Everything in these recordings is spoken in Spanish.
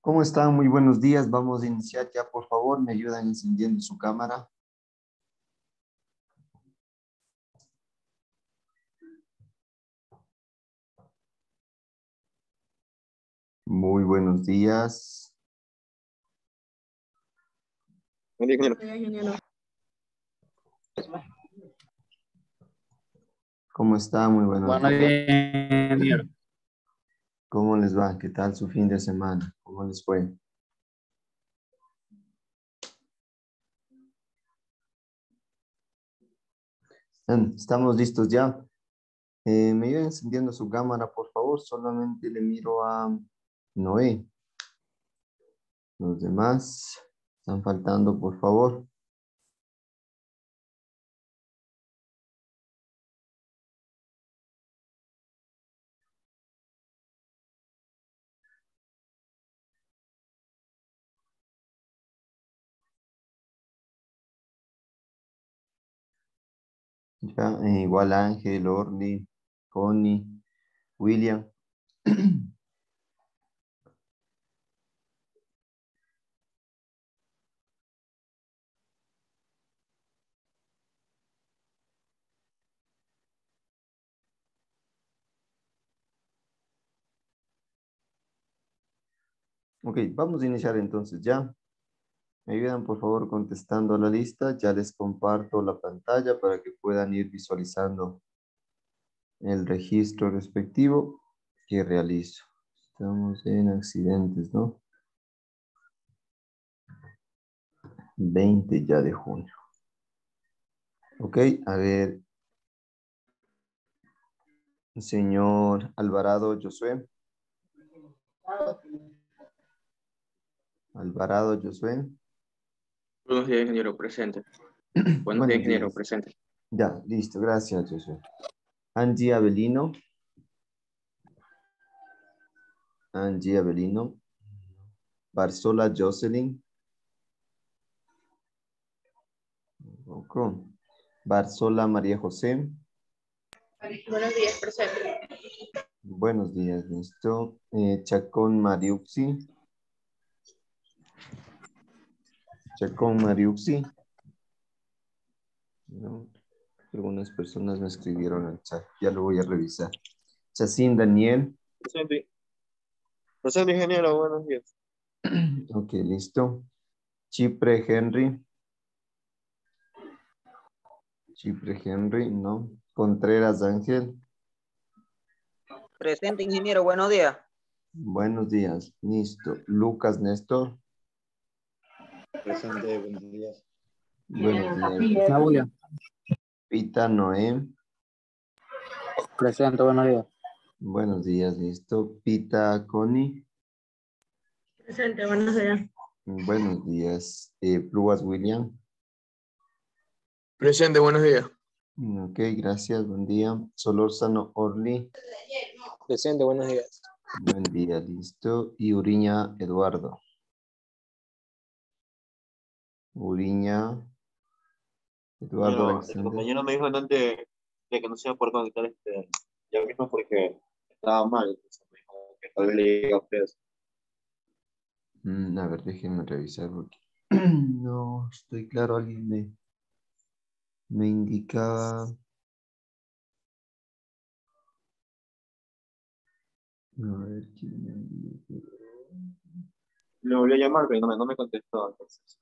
¿Cómo están? Muy buenos días. Vamos a iniciar ya, por favor. ¿Me ayudan encendiendo su cámara? Muy buenos días. Buen día, ingeniero. ¿Cómo están? Muy buenos Buenos días. días, ingeniero. ¿Cómo les va? ¿Qué tal su fin de semana? ¿Cómo les fue? Estamos listos ya. ¿Me ayudan encendiendo su cámara, por favor? Solamente le miro a Noé. Los demás están faltando, por favor. Ya, igual Ángel, Orly, Connie, William. Ok, vamos a iniciar entonces ya. Me ayudan por favor contestando a la lista. Ya les comparto la pantalla para que puedan ir visualizando el registro respectivo que realizo. Estamos en accidentes, ¿no? 20 ya de junio. Ok, a ver. Señor Alvarado Josué. Alvarado Josué. Buenos días, ingeniero, presente. Buenos días, Buenos ingeniero, días. presente. Ya, listo. Gracias, Josué. Angie Avelino. Angie Avelino. Barzola Jocelyn. Barzola María José. Buenos días, presente. Buenos días, listo. Chacón Mariuxi. Chacón Mariuxi. No, algunas personas me escribieron al chat. Ya lo voy a revisar. Chacín Daniel. Presente. Presente, ingeniero, buenos días. Ok, listo. Chipre Henry. Chipre Henry, no. Contreras Ángel. Presente, ingeniero, buenos días. Buenos días, listo. Lucas Néstor. Presente, buenos días. Buenos días. Claudia. Pita Noé. Presente, buenos días. Buenos días, listo. Pita Connie. Presente, buenos días. Buenos días. Pluas William. Presente, buenos días. Ok, gracias, buen día. Solórzano Orly. Presente, buenos días. Buen día, listo. Y Uriña Eduardo. Uriña Eduardo El Alexander. compañero me dijo antes de que no se iba a poder conectar ya mismo porque estaba mal. Entonces me dijo que tal vez le llegue a ustedes. A ver, déjenme revisar porque no estoy claro. Alguien me indicaba. A ver, ¿quién me indicó? Le volví a llamar, pero no me contestó. Entonces.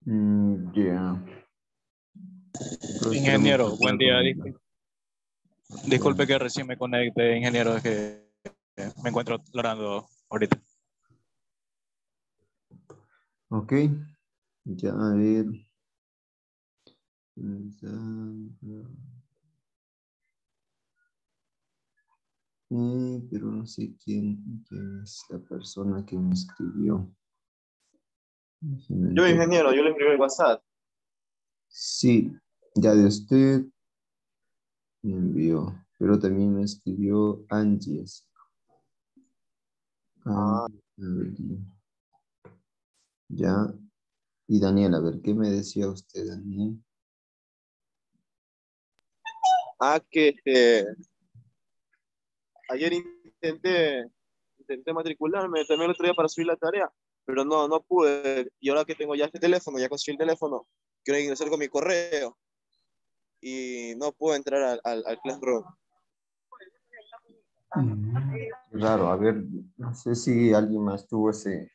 Ya. Entonces Ingeniero, tenemos que buen hablar día. con Disculpe que recién me conecte, ingeniero, es que me encuentro explorando ahorita. Ok, ya a ver. Pero no sé quién es la persona que me escribió. Yo, ingeniero, yo le escribí el WhatsApp. Sí, ya de usted me envió, pero también me escribió Angie. Ah, Angie. Ya. Y Daniel, a ver, ¿qué me decía usted, Daniel? que ayer intenté intenté matricularme también el otro día para subir la tarea, pero no pude. Y ahora que tengo ya este teléfono, ya conseguí el teléfono, quiero ingresar con mi correo y no puedo entrar al Classroom. Raro, a ver, no sé si alguien más tuvo ese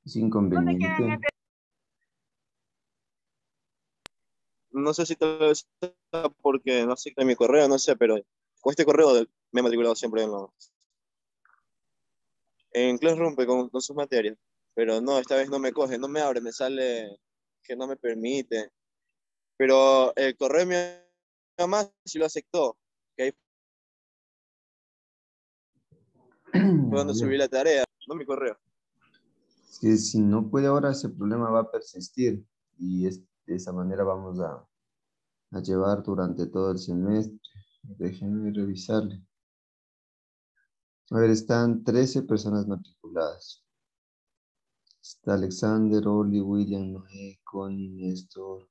inconveniente. No sé si tal vez sea porque no sé qué es mi correo, no sé, pero con este correo me he matriculado siempre en Classroom pues, con sus materias. Pero no, esta vez no me coge, no me abre, me sale que no me permite. Pero el correo de mi mamá sí lo aceptó, que ahí fue donde subí la tarea, no mi correo. Si no puede ahora, ese problema va a persistir y de esa manera vamos a llevar durante todo el semestre. Déjenme revisarle. A ver, están 13 personas matriculadas. Está Alexander, Oli, William, Noé, Connie, Néstor,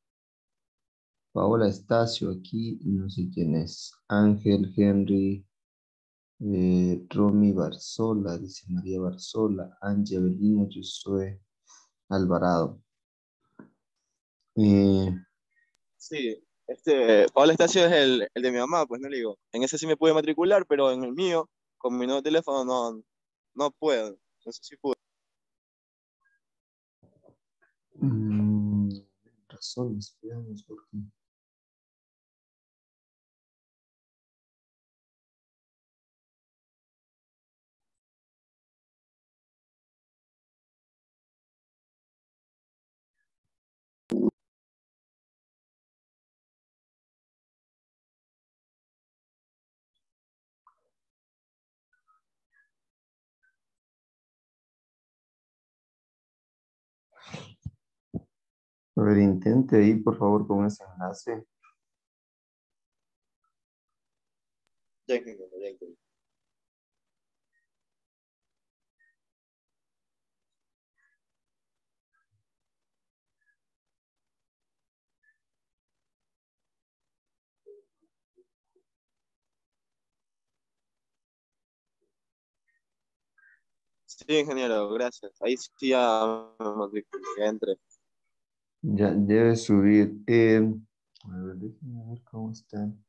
Paola Estacio aquí, no sé quién es. Ángel, Henry, Romy Barzola, dice María Barzola, Angie Avelino, Josué Alvarado. Sí, Pablo Estacio es el de mi mamá, pues no le digo. En ese sí me pude matricular, pero en el mío, con mi nuevo teléfono, no puedo. No sé si pude. Razones, veamos por qué. A ver, intente ahí, por favor, con ese enlace. Ya entiendo, ya entiendo. Sí, ingeniero, gracias. Ahí sí ya me matriculé, ya entré. Ya debe subir. A ver, déjenme ver cómo están.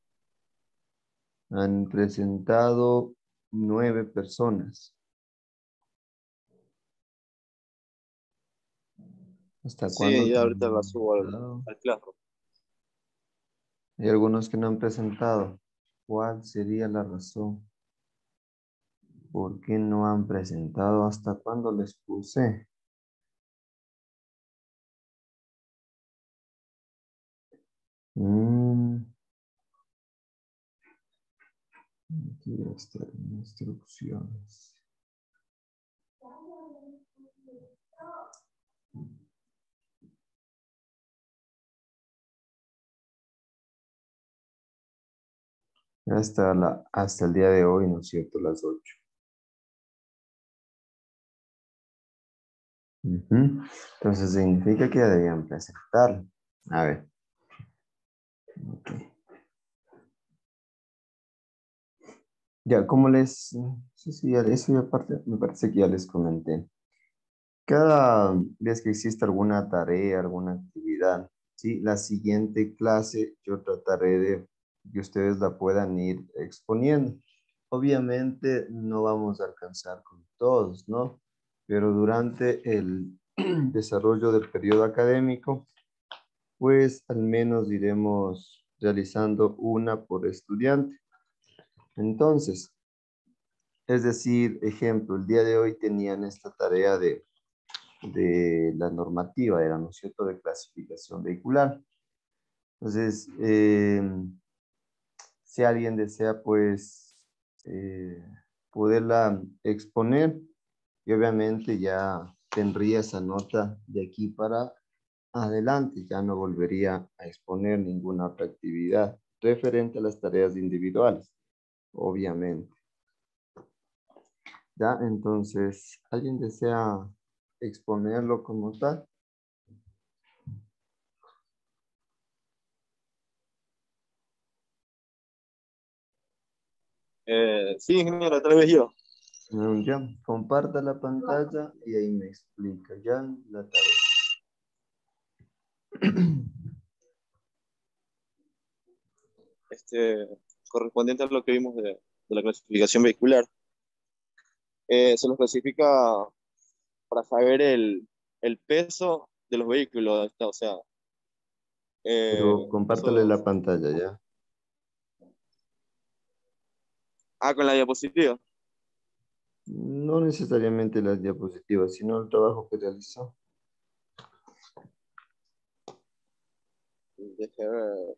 Han presentado 9 personas. ¿Hasta cuándo Sí, ya ahorita la tenían subo presentado? al Classroom. Hay algunos que no han presentado. ¿Cuál sería la razón? ¿Por qué no han presentado? ¿Hasta cuándo les puse? Mm, Aquí están instrucciones. Hasta el día de hoy, ¿no es cierto? Las 8. Entonces significa que ya debían presentarlo. A ver. Ok. Ya, como les... Sí, eso ya me parece que ya les comenté. Cada vez que exista alguna tarea, alguna actividad, ¿sí? La siguiente clase yo trataré de que ustedes la puedan ir exponiendo. Obviamente no vamos a alcanzar con todos, ¿no? Pero durante el desarrollo del periodo académico, pues al menos iremos realizando una por estudiante. Entonces, es decir, ejemplo, el día de hoy tenían esta tarea de la normativa, era, ¿no es cierto?, de clasificación vehicular. Entonces, si alguien desea, pues, poderla exponer, y obviamente ya tendría esa nota de aquí para adelante, ya no volvería a exponer ninguna otra actividad referente a las tareas individuales, obviamente. ¿Ya? Entonces, ¿alguien desea exponerlo como tal? Sí, ingeniero, tal vez yo. Ya, comparta la pantalla y ahí me explica ya la tarea. Correspondiente a lo que vimos de la clasificación vehicular, se nos clasifica para saber el peso de los vehículos, o sea, Pero compártale peso, la pantalla ya. con la diapositiva. No necesariamente las diapositivas, sino el trabajo que realizó. Deje ver.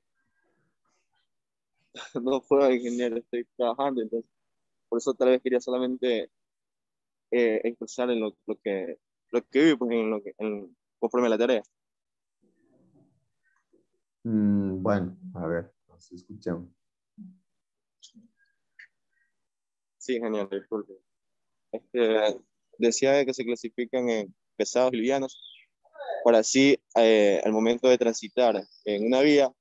No puedo, ingeniero, estoy trabajando, entonces, por eso tal vez quería solamente expresar en lo que vi, pues, conforme a la tarea. Bueno, a ver, nos escuchamos. Sí, ingeniero, disculpe. Decía que se clasifican en pesados y livianos, para así, al momento de transitar en una vía,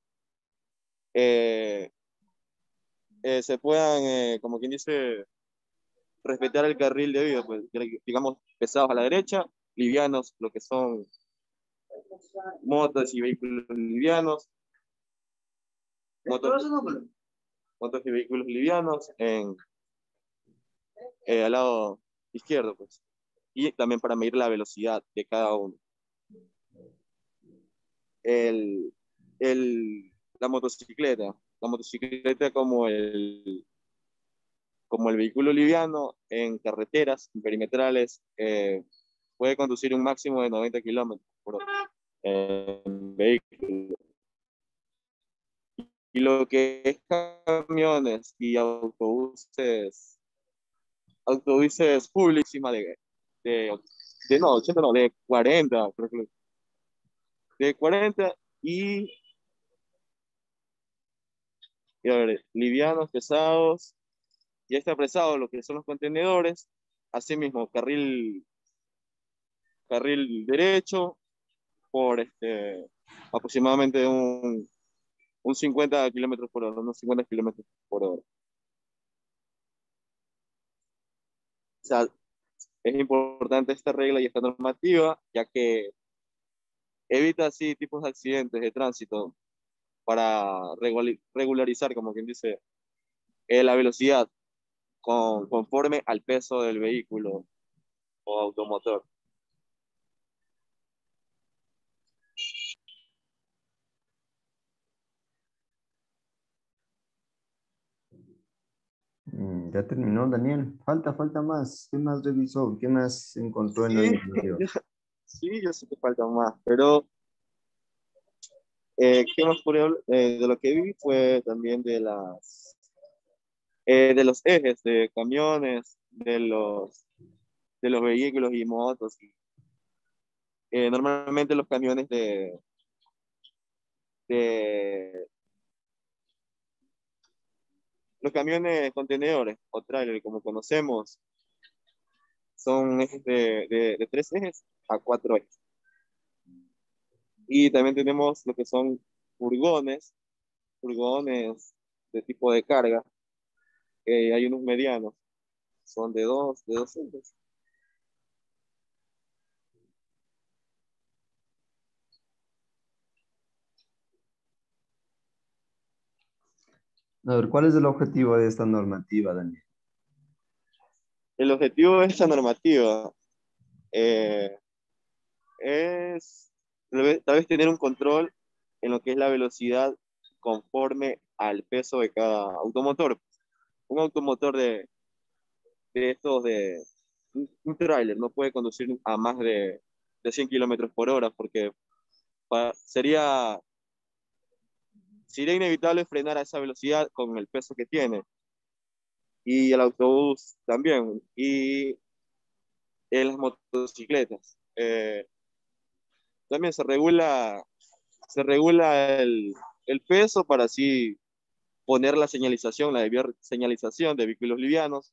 eh, se puedan, como quien dice, respetar el carril debido, pues, digamos, pesados a la derecha, livianos, lo que son motos y vehículos livianos, motos, motos y vehículos livianos al lado izquierdo, pues, y también para medir la velocidad de cada uno. El, la motocicleta como el vehículo liviano en carreteras perimetrales, puede conducir un máximo de 90 kilómetros por hora en vehículo. Y lo que es camiones y autobuses públicos encima no, 80 no, de 40, creo que de 40 y a ver, livianos, pesados, ya está apresado lo que son los contenedores, asimismo carril derecho por aproximadamente un 50 kilómetros por hora, unos 50 kilómetros por hora. O sea, es importante esta regla y esta normativa, ya que evita así tipos de accidentes de tránsito para regularizar, como quien dice, la velocidad conforme al peso del vehículo o automotor. Ya terminó, Daniel. Falta más. ¿Qué más revisó? ¿Qué más encontró en la Sí, normativa? sí, yo sé que falta más, pero ¿qué más podría hablar? De lo que vi fue también de los ejes de camiones, de los vehículos y motos. Normalmente los camiones de los camiones contenedores o trailer, como conocemos, son ejes de 3 ejes a 4 ejes. Y también tenemos lo que son furgones de tipo de carga. Hay unos medianos, son de dos ejes. A ver, ¿cuál es el objetivo de esta normativa, Daniel? El objetivo de esta normativa eh, es tal vez tener un control en lo que es la velocidad conforme al peso de cada automotor. Un automotor de estos un tráiler no puede conducir a más de 100 kilómetros por hora porque sería inevitable frenar a esa velocidad con el peso que tiene. Y el autobús también. Y en las motocicletas. También se regula el peso para así poner la señalización, la debida señalización de vehículos livianos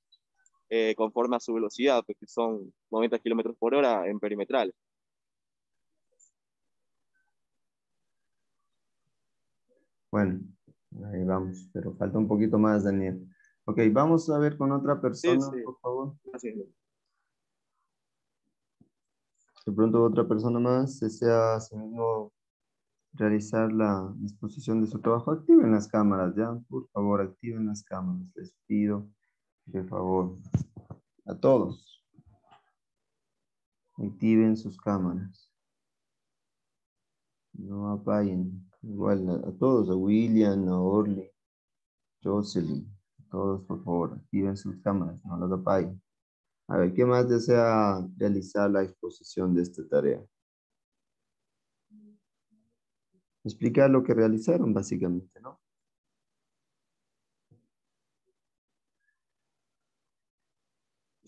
conforme a su velocidad, porque son 90 kilómetros por hora en perimetral. Bueno, ahí vamos, pero falta un poquito más, Daniel. Ok, vamos a ver con otra Sí, persona, sí. por favor. Así. De pronto otra persona más desea asimismo realizar la exposición de su trabajo. Activen las cámaras, ¿ya? Por favor, activen las cámaras. Les pido, de favor, a todos. Activen sus cámaras. No apaguen. Igual a todos, a William, a Orly, Jocelyn. Todos, por favor, activen sus cámaras, no las apaguen. A ver, ¿qué más desea realizar la exposición de esta tarea? Explicar lo que realizaron, básicamente, ¿no?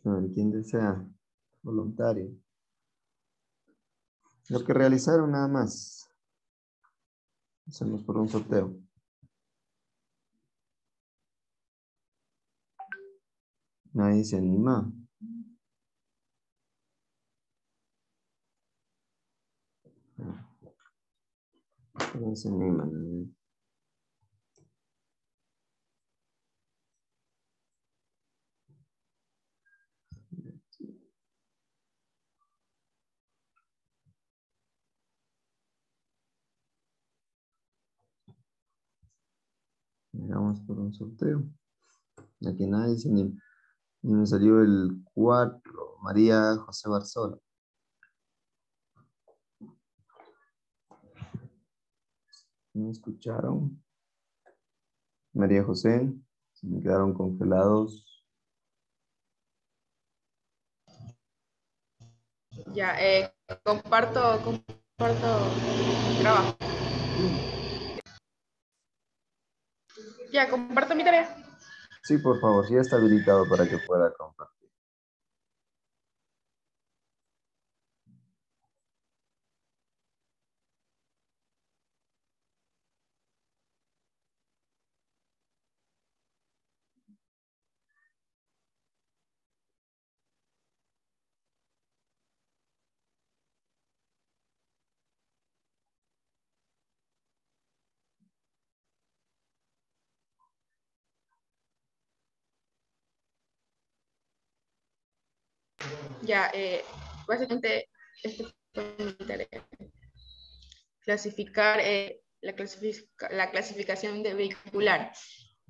A ver, ¿quién desea? Voluntario. Lo que realizaron nada más. Hacemos por un sorteo. Nadie se anima. Nadie se anima. Hagamos por un sorteo. Aquí nadie se anima. Y me salió el 4. María José Barzola. ¿Me escucharon? María José. Se me quedaron congelados. Ya, comparto trabajo. Ya, comparto mi tarea. Sí, por favor, sí está habilitado para que pueda compartir. Ya, básicamente, esto fue mi tarea. Clasificar la clasificación de vehicular.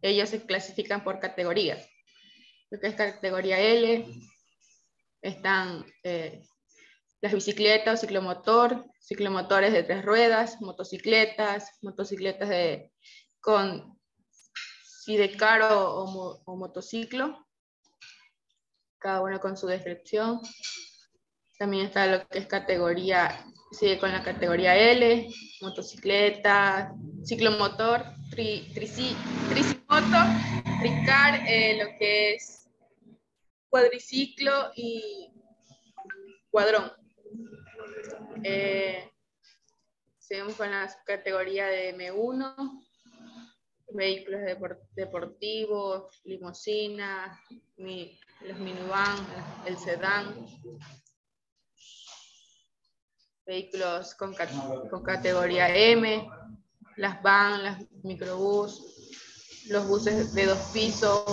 Ellos se clasifican por categorías. Lo que es categoría L, están las bicicletas o ciclomotor, ciclomotores de 3 ruedas, motocicletas, con sidecar o motociclo, cada uno con su descripción. También está lo que es categoría, sigue con la categoría L, motocicleta, ciclomotor, tricimoto, tricar, lo que es cuadriciclo y cuadrón. Seguimos con la categoría de M1, vehículos deportivos, limusinas, los minivan, el sedán, vehículos con categoría M, las van, las microbús, los buses de 2 pisos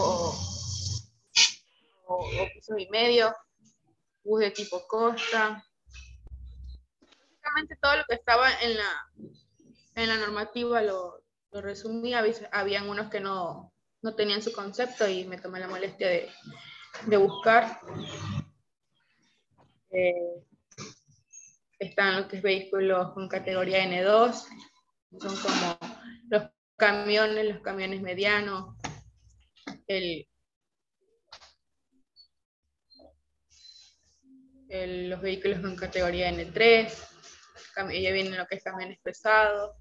o pisos y medio, bus de tipo Costa. Básicamente todo lo que estaba en la normativa lo resumí. Habían unos que no tenían su concepto y me tomé la molestia de buscar. Están los que es vehículos con categoría N2, son como los camiones medianos, los vehículos con categoría N3, ya vienen lo que es camiones pesados,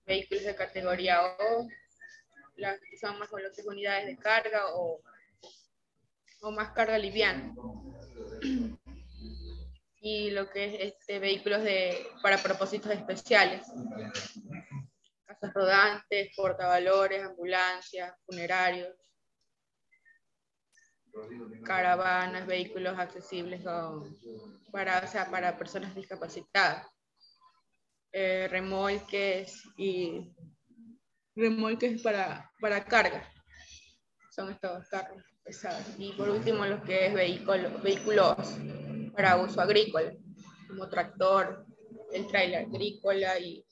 vehículos de categoría O, las que son más con lo que es unidades de carga o más carga liviana. Y lo que es vehículos para propósitos especiales, casas rodantes, portavalores, ambulancias, funerarios, caravanas, vehículos accesibles para personas discapacitadas, remolques para carga. son estos carros pesados. Y por último, lo que es vehículos para uso agrícola, como tractor, el tráiler agrícola y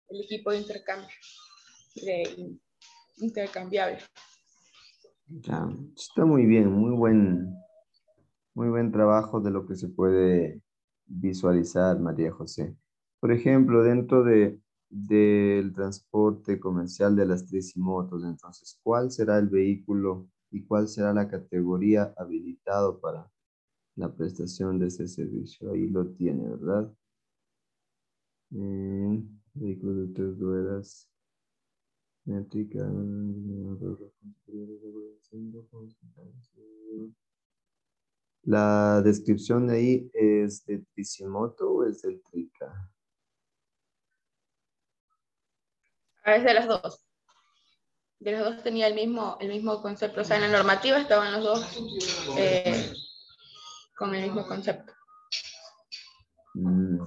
el equipo de intercambiable. Ya, está muy bien, muy buen trabajo de lo que se puede visualizar, María José. Por ejemplo, dentro del transporte comercial de las tricimotos, entonces, ¿cuál será el vehículo y cuál será la categoría habilitado para la prestación de ese servicio? Ahí lo tiene, ¿verdad? Vehículos de 3 ruedas, métrica, la descripción de ahí es de tricimoto o es del trica. Es de las dos. De los dos tenía el mismo concepto. O sea, en la normativa estaban los dos con el mismo concepto.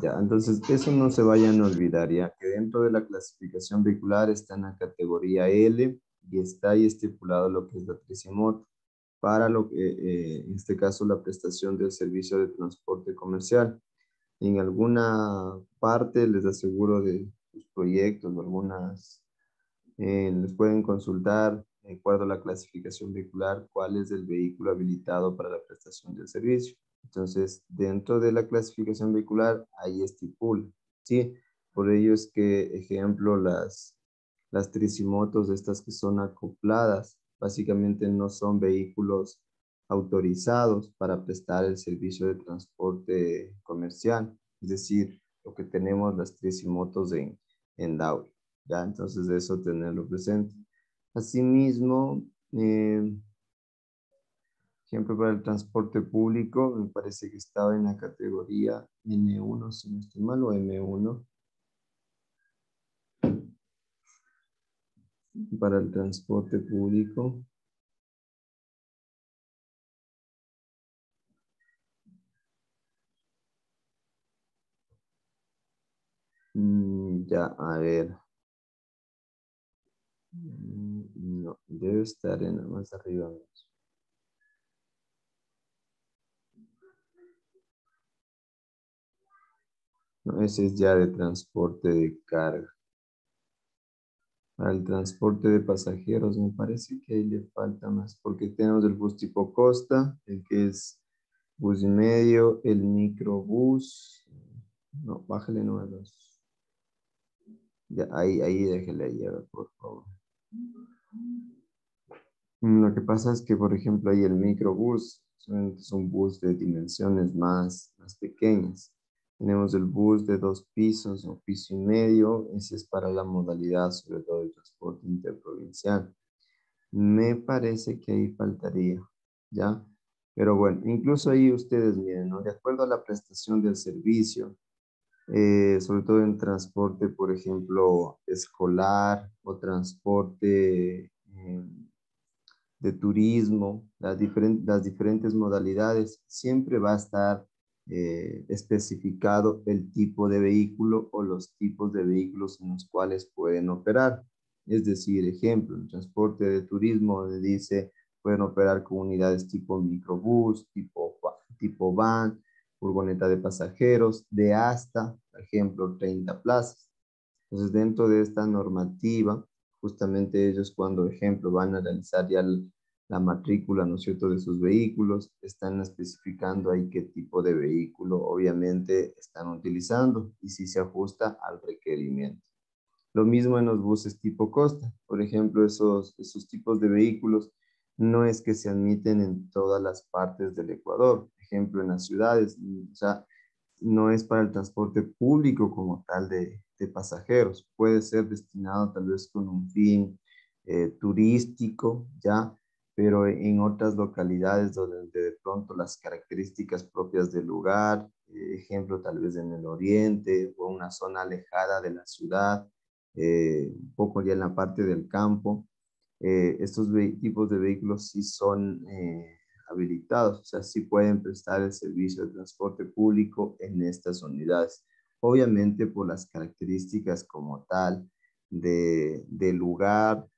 Ya, entonces eso no se vayan a olvidar, ya que dentro de la clasificación vehicular está en la categoría L y está ahí estipulado lo que es la tricimoto para lo que, en este caso, la prestación del servicio de transporte comercial. En alguna parte les aseguro de sus proyectos o algunas, les pueden consultar de acuerdo a la clasificación vehicular cuál es el vehículo habilitado para la prestación del servicio. Entonces, dentro de la clasificación vehicular, ahí estipula, ¿sí? Por ello es que, ejemplo, las tricimotos, estas que son acopladas, básicamente no son vehículos autorizados para prestar el servicio de transporte comercial, es decir, lo que tenemos las tricimotos en DAO, ¿ya? Entonces, eso tenerlo presente. Asimismo, ejemplo, para el transporte público, me parece que estaba en la categoría N1, si no estoy mal, o M1. Para el transporte público. Ya, a ver. No, debe estar en más arriba. No, ese es ya de transporte de carga. Para el transporte de pasajeros, me parece que ahí le falta más, porque tenemos el bus tipo Costa, el que es bus y medio, el microbús. No, bájale números. Ya, ahí déjele ahí, a ver, por favor. Lo que pasa es que, por ejemplo, ahí el microbús es un bus de dimensiones más pequeñas. Tenemos el bus de 2 pisos o piso y medio. Ese es para la modalidad, sobre todo el transporte interprovincial. Me parece que ahí faltaría, ¿ya? Pero bueno, incluso ahí ustedes miren, ¿no? De acuerdo a la prestación del servicio, sobre todo en transporte, por ejemplo, escolar o transporte de turismo, las diferentes modalidades, siempre va a estar especificado el tipo de vehículo o los tipos de vehículos en los cuales pueden operar. Es decir, ejemplo, en transporte de turismo dice, pueden operar con unidades tipo microbús, tipo van, furgoneta de pasajeros, de hasta, por ejemplo, 30 plazas. Entonces, dentro de esta normativa, justamente ellos cuando, ejemplo, van a realizar ya la matrícula, ¿no es cierto?, de sus vehículos, están especificando ahí qué tipo de vehículo obviamente están utilizando y si se ajusta al requerimiento. Lo mismo en los buses tipo Costa. Por ejemplo, esos tipos de vehículos no es que se admiten en todas las partes del Ecuador. Ejemplo, en las ciudades, o sea, no es para el transporte público como tal de pasajeros. Puede ser destinado tal vez con un fin turístico, ¿ya? Pero en otras localidades donde de pronto las características propias del lugar, ejemplo tal vez en el oriente o una zona alejada de la ciudad, un poco ya en la parte del campo, estos tipos de vehículos sí son habilitados, o sea, sí pueden prestar el servicio de transporte público en estas unidades. Obviamente por las características como tal del lugar,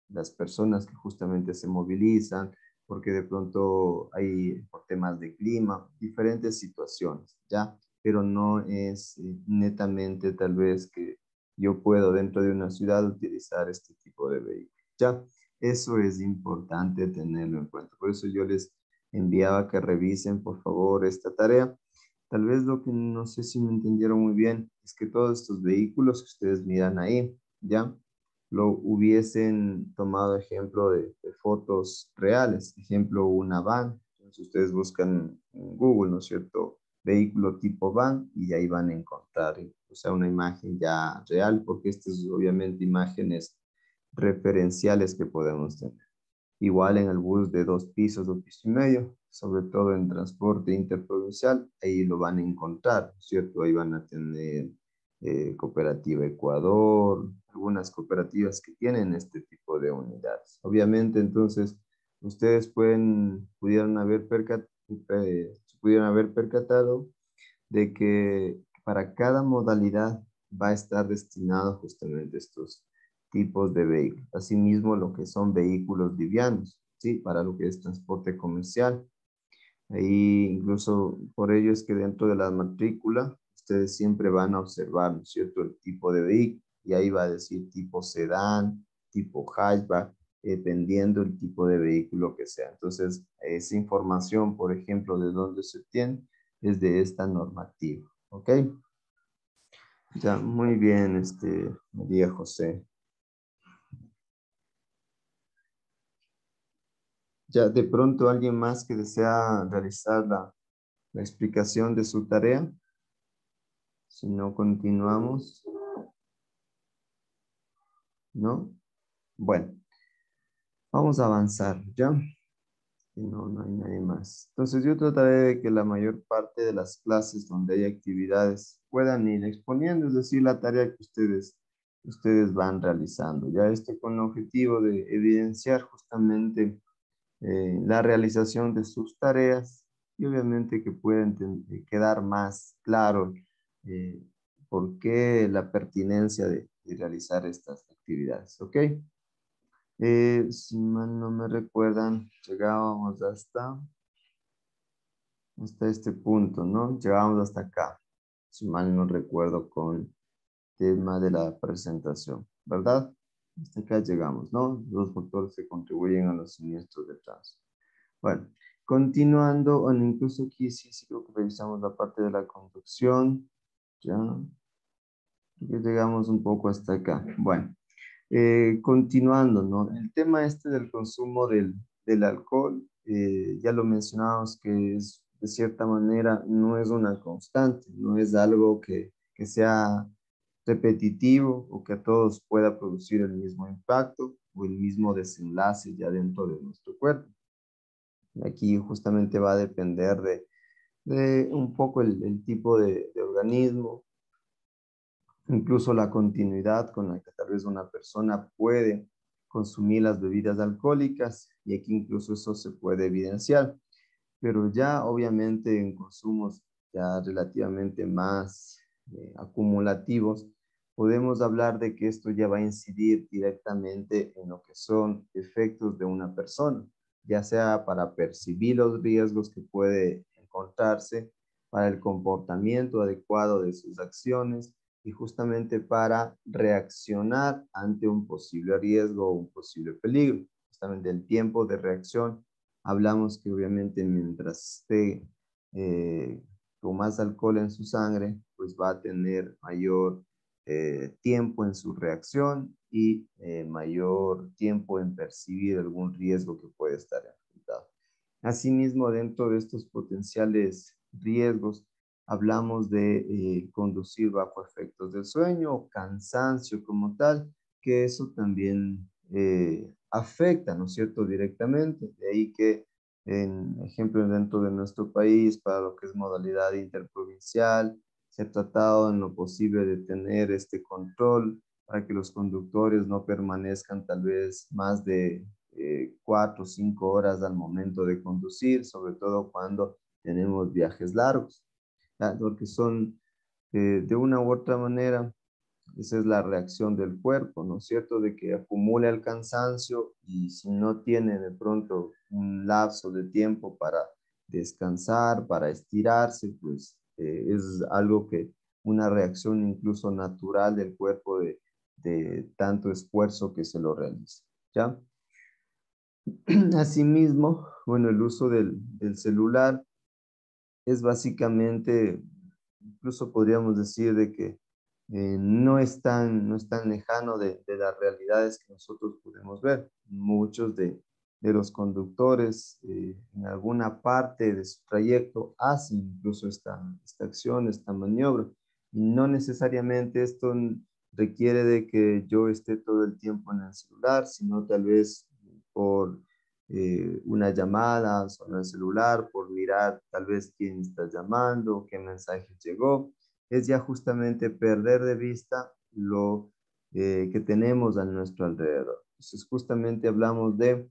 las personas que justamente se movilizan, porque de pronto hay por temas de clima, diferentes situaciones, ¿ya? Pero no es netamente tal vez que yo puedo dentro de una ciudad utilizar este tipo de vehículo, ¿ya? Eso es importante tenerlo en cuenta. Por eso yo les enviaba que revisen, por favor, esta tarea. Tal vez lo que no sé si me entendieron muy bien es que todos estos vehículos que ustedes miran ahí, ¿ya? Lo hubiesen tomado ejemplo de fotos reales, ejemplo una van. Entonces ustedes buscan en Google, ¿no es cierto? Vehículo tipo van y ahí van a encontrar, o sea, una imagen ya real, porque estas obviamente imágenes referenciales que podemos tener. Igual en el bus de 2 pisos, 2 pisos y medio, sobre todo en transporte interprovincial, ahí lo van a encontrar, ¿cierto? Ahí van a tener Cooperativa Ecuador, algunas cooperativas que tienen este tipo de unidades. Obviamente, entonces, ustedes pudieron haber percatado de que para cada modalidad va a estar destinado justamente estos tipos de vehículos. Asimismo, lo que son vehículos livianos, ¿sí? Para lo que es transporte comercial. Ahí incluso por ello es que dentro de la matrícula ustedes siempre van a observar, ¿no es cierto?, el tipo de vehículo. Y ahí va a decir tipo sedán, tipo hatchback, dependiendo el tipo de vehículo que sea. Entonces, esa información, por ejemplo, de dónde se obtiene, es de esta normativa. ¿Ok? Ya, muy bien, María José. Ya, de pronto, ¿alguien más que desea realizar la explicación de su tarea? Si no, continuamos. ¿No? Bueno, vamos a avanzar, ¿ya? Si no, no hay nadie más. Entonces, yo trataré de que la mayor parte de las clases donde hay actividades puedan ir exponiendo, es decir, la tarea que ustedes van realizando. Ya esto con el objetivo de evidenciar justamente la realización de sus tareas y obviamente que pueda quedar más claro eh, por qué la pertinencia de realizar estas actividades, ¿ok? Si mal no me recuerdan, llegábamos hasta este punto, ¿no? Llegábamos hasta acá, si mal no recuerdo con el tema de la presentación, ¿verdad? Hasta acá llegamos, ¿no? Los factores que contribuyen a los siniestros de tránsito. Bueno, continuando, bueno, incluso aquí sí creo que revisamos la parte de la conducción, ya, creo que llegamos un poco hasta acá. Bueno, continuando, ¿no? El tema del consumo del alcohol, ya lo mencionamos que es, de cierta manera, no es una constante, no es algo que sea repetitivo o que a todos pueda producir el mismo impacto o el mismo desenlace ya dentro de nuestro cuerpo. Aquí justamente va a depender de un poco el tipo de organismo, incluso la continuidad con la que tal vez una persona puede consumir las bebidas alcohólicas, y aquí incluso eso se puede evidenciar, pero ya obviamente en consumos ya relativamente más acumulativos, podemos hablar de que esto ya va a incidir directamente en lo que son efectos de una persona, ya sea para percibir los riesgos que puede encontrarse, para el comportamiento adecuado de sus acciones y justamente para reaccionar ante un posible riesgo o un posible peligro. Justamente el tiempo de reacción, hablamos que obviamente mientras esté con más alcohol en su sangre, pues va a tener mayor tiempo en su reacción y mayor tiempo en percibir algún riesgo que puede estar enfrentado. Asimismo, dentro de estos potenciales riesgos, hablamos de conducir bajo efectos del sueño o cansancio como tal, que eso también afecta, ¿no es cierto?, directamente. De ahí que, en ejemplo, dentro de nuestro país, para lo que es modalidad interprovincial, se ha tratado en lo posible de tener este control para que los conductores no permanezcan tal vez más de 4 o 5 horas al momento de conducir, sobre todo cuando tenemos viajes largos, ¿ya? Porque son de una u otra manera Esa es la reacción del cuerpo, ¿no es cierto? De que acumula el cansancio y si no tiene de pronto un lapso de tiempo para descansar, para estirarse, pues es algo que una reacción incluso natural del cuerpo de tanto esfuerzo que se lo realiza, ¿ya? Asimismo, bueno, el uso del celular es básicamente, incluso podríamos decir de que no es tan lejano de las realidades que nosotros podemos ver. Muchos de los conductores en alguna parte de su trayecto hacen incluso esta acción, esta maniobra. Y no necesariamente esto requiere de que yo esté todo el tiempo en el celular, sino tal vez por una llamada sobre el celular, por mirar tal vez quién está llamando, qué mensaje llegó. Es ya justamente perder de vista lo que tenemos a nuestro alrededor. Entonces justamente hablamos de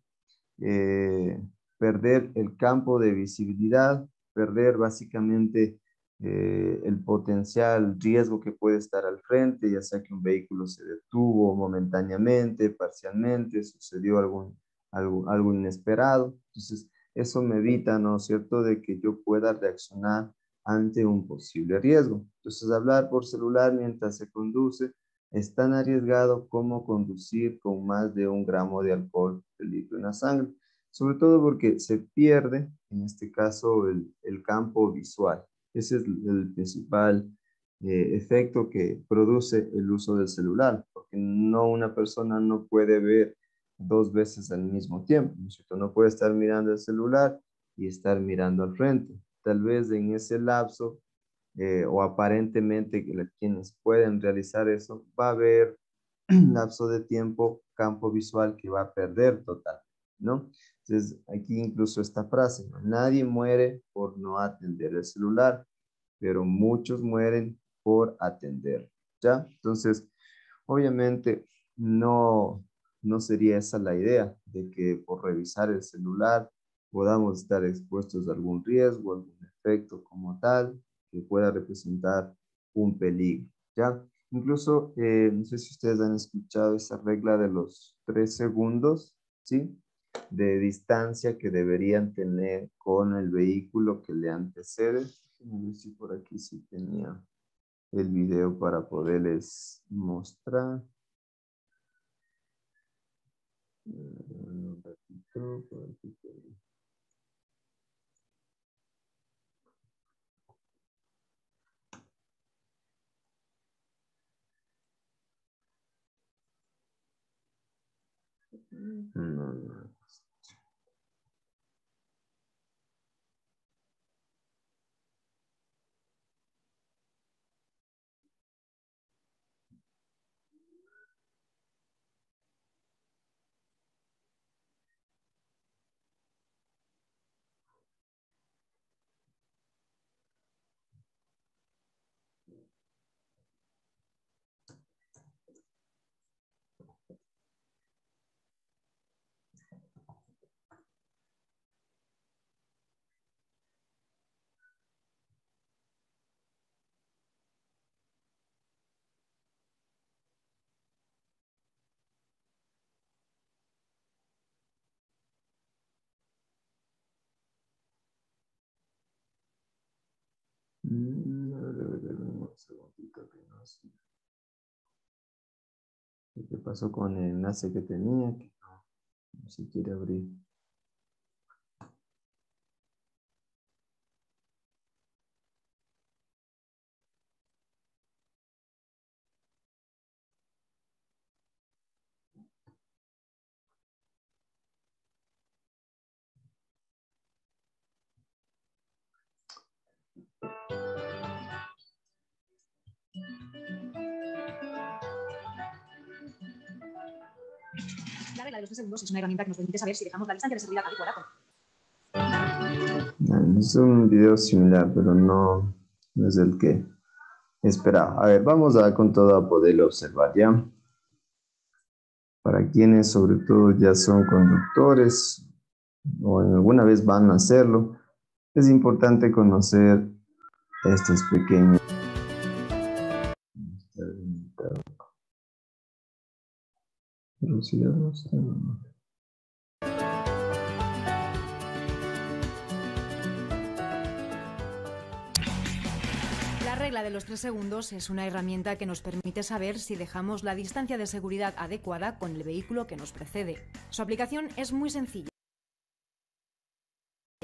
perder el campo de visibilidad, perder básicamente el potencial riesgo que puede estar al frente, ya sea que un vehículo se detuvo momentáneamente, parcialmente, sucedió algo inesperado. Entonces, eso me evita, ¿no es cierto?, de que yo pueda reaccionar ante un posible riesgo. Entonces, hablar por celular mientras se conduce es tan arriesgado como conducir con más de 1 gramo de alcohol por litro en la sangre, sobre todo porque se pierde, en este caso, el campo visual. Ese es el principal efecto que produce el uso del celular, porque una persona no puede ver 2 veces al mismo tiempo, ¿no es cierto? No puede estar mirando el celular y estar mirando al frente. Tal vez en ese lapso o aparentemente quienes pueden realizar eso, va a haber un lapso de tiempo, campo visual que va a perder total, ¿no? Entonces, aquí incluso esta frase, ¿no? Nadie muere por no atender el celular, pero muchos mueren por atender, ¿ya? Entonces, obviamente, no sería esa la idea de que por revisar el celular podamos estar expuestos a algún riesgo, algún efecto como tal, que pueda representar un peligro, ¿ya? Incluso, no sé si ustedes han escuchado esa regla de los 3 segundos, ¿sí? De distancia que deberían tener con el vehículo que le antecede. Déjenme ver si por aquí sí tenía el video para poderles mostrar. Un ratito, por aquí. No. A ver, un segundito que no sé. ¿Qué pasó con el enlace que tenía? Que no se quiere abrir. La regla de los 3 segundos es una herramienta que nos permite saber si dejamos la distancia de seguridad adecuada. Es un video similar, pero no es el que esperaba. A ver, vamos con todo a poderlo observar, ¿ya? Para quienes sobre todo ya son conductores o alguna vez van a hacerlo, es importante conocer estos pequeños. Velocidad no está. La regla de los 3 segundos es una herramienta que nos permite saber si dejamos la distancia de seguridad adecuada con el vehículo que nos precede. Su aplicación es muy sencilla.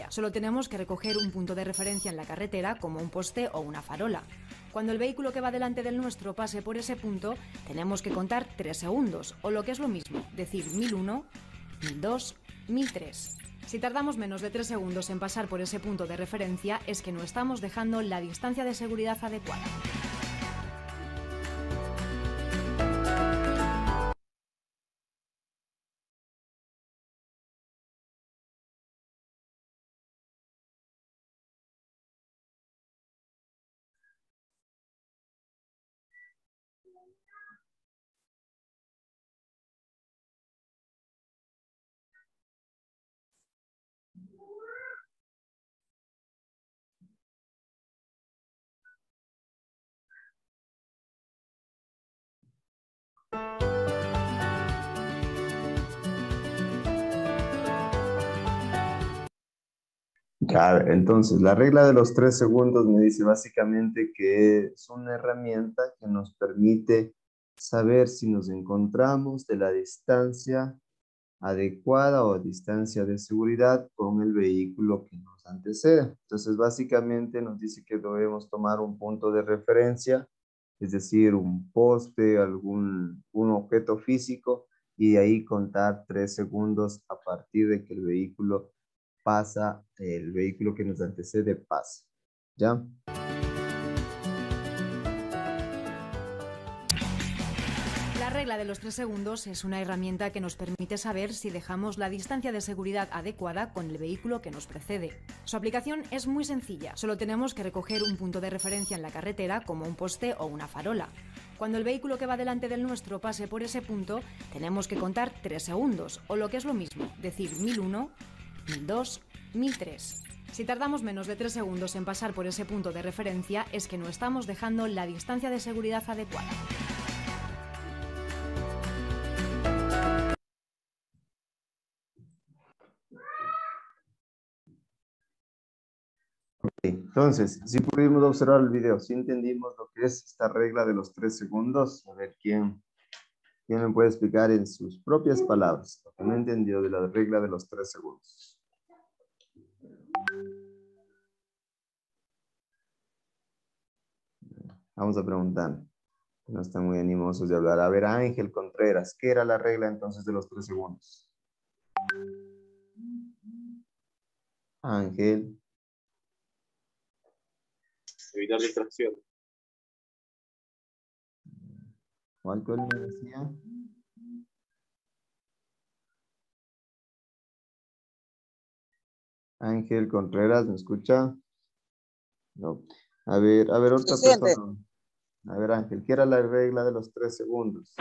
Solo tenemos que recoger un punto de referencia en la carretera como un poste o una farola. Cuando el vehículo que va delante del nuestro pase por ese punto, tenemos que contar 3 segundos, o lo que es lo mismo, decir 1001, 1002, 1003. Si tardamos menos de 3 segundos en pasar por ese punto de referencia, es que no estamos dejando la distancia de seguridad adecuada. Ya, entonces, la regla de los 3 segundos me dice básicamente que es una herramienta que nos permite saber si nos encontramos de la distancia adecuada o distancia de seguridad con el vehículo que nos antecede. Entonces, básicamente nos dice que debemos tomar un punto de referencia, es decir, un poste, un objeto físico, y de ahí contar 3 segundos a partir de que el vehículo que nos antecede pasa. ¿Ya? La regla de los 3 segundos es una herramienta que nos permite saber si dejamos la distancia de seguridad adecuada con el vehículo que nos precede. Su aplicación es muy sencilla, solo tenemos que recoger un punto de referencia en la carretera como un poste o una farola. Cuando el vehículo que va delante del nuestro pase por ese punto, tenemos que contar 3 segundos, o lo que es lo mismo, decir 1001, 1002, 1003. Si tardamos menos de 3 segundos en pasar por ese punto de referencia, es que no estamos dejando la distancia de seguridad adecuada. Entonces, si pudimos observar el video, si entendimos lo que es esta regla de los 3 segundos, a ver quién me puede explicar en sus propias palabras lo que no entendió de la regla de los 3 segundos. Vamos a preguntar. No están muy animosos de hablar. A ver, Ángel Contreras, ¿qué era la regla entonces de los 3 segundos? Ángel. Evitar distracción. ¿Cuál me decía? Ángel Contreras, ¿me escucha? No. A ver, otra persona. A ver, Ángel, ¿qué era la regla de los 3 segundos?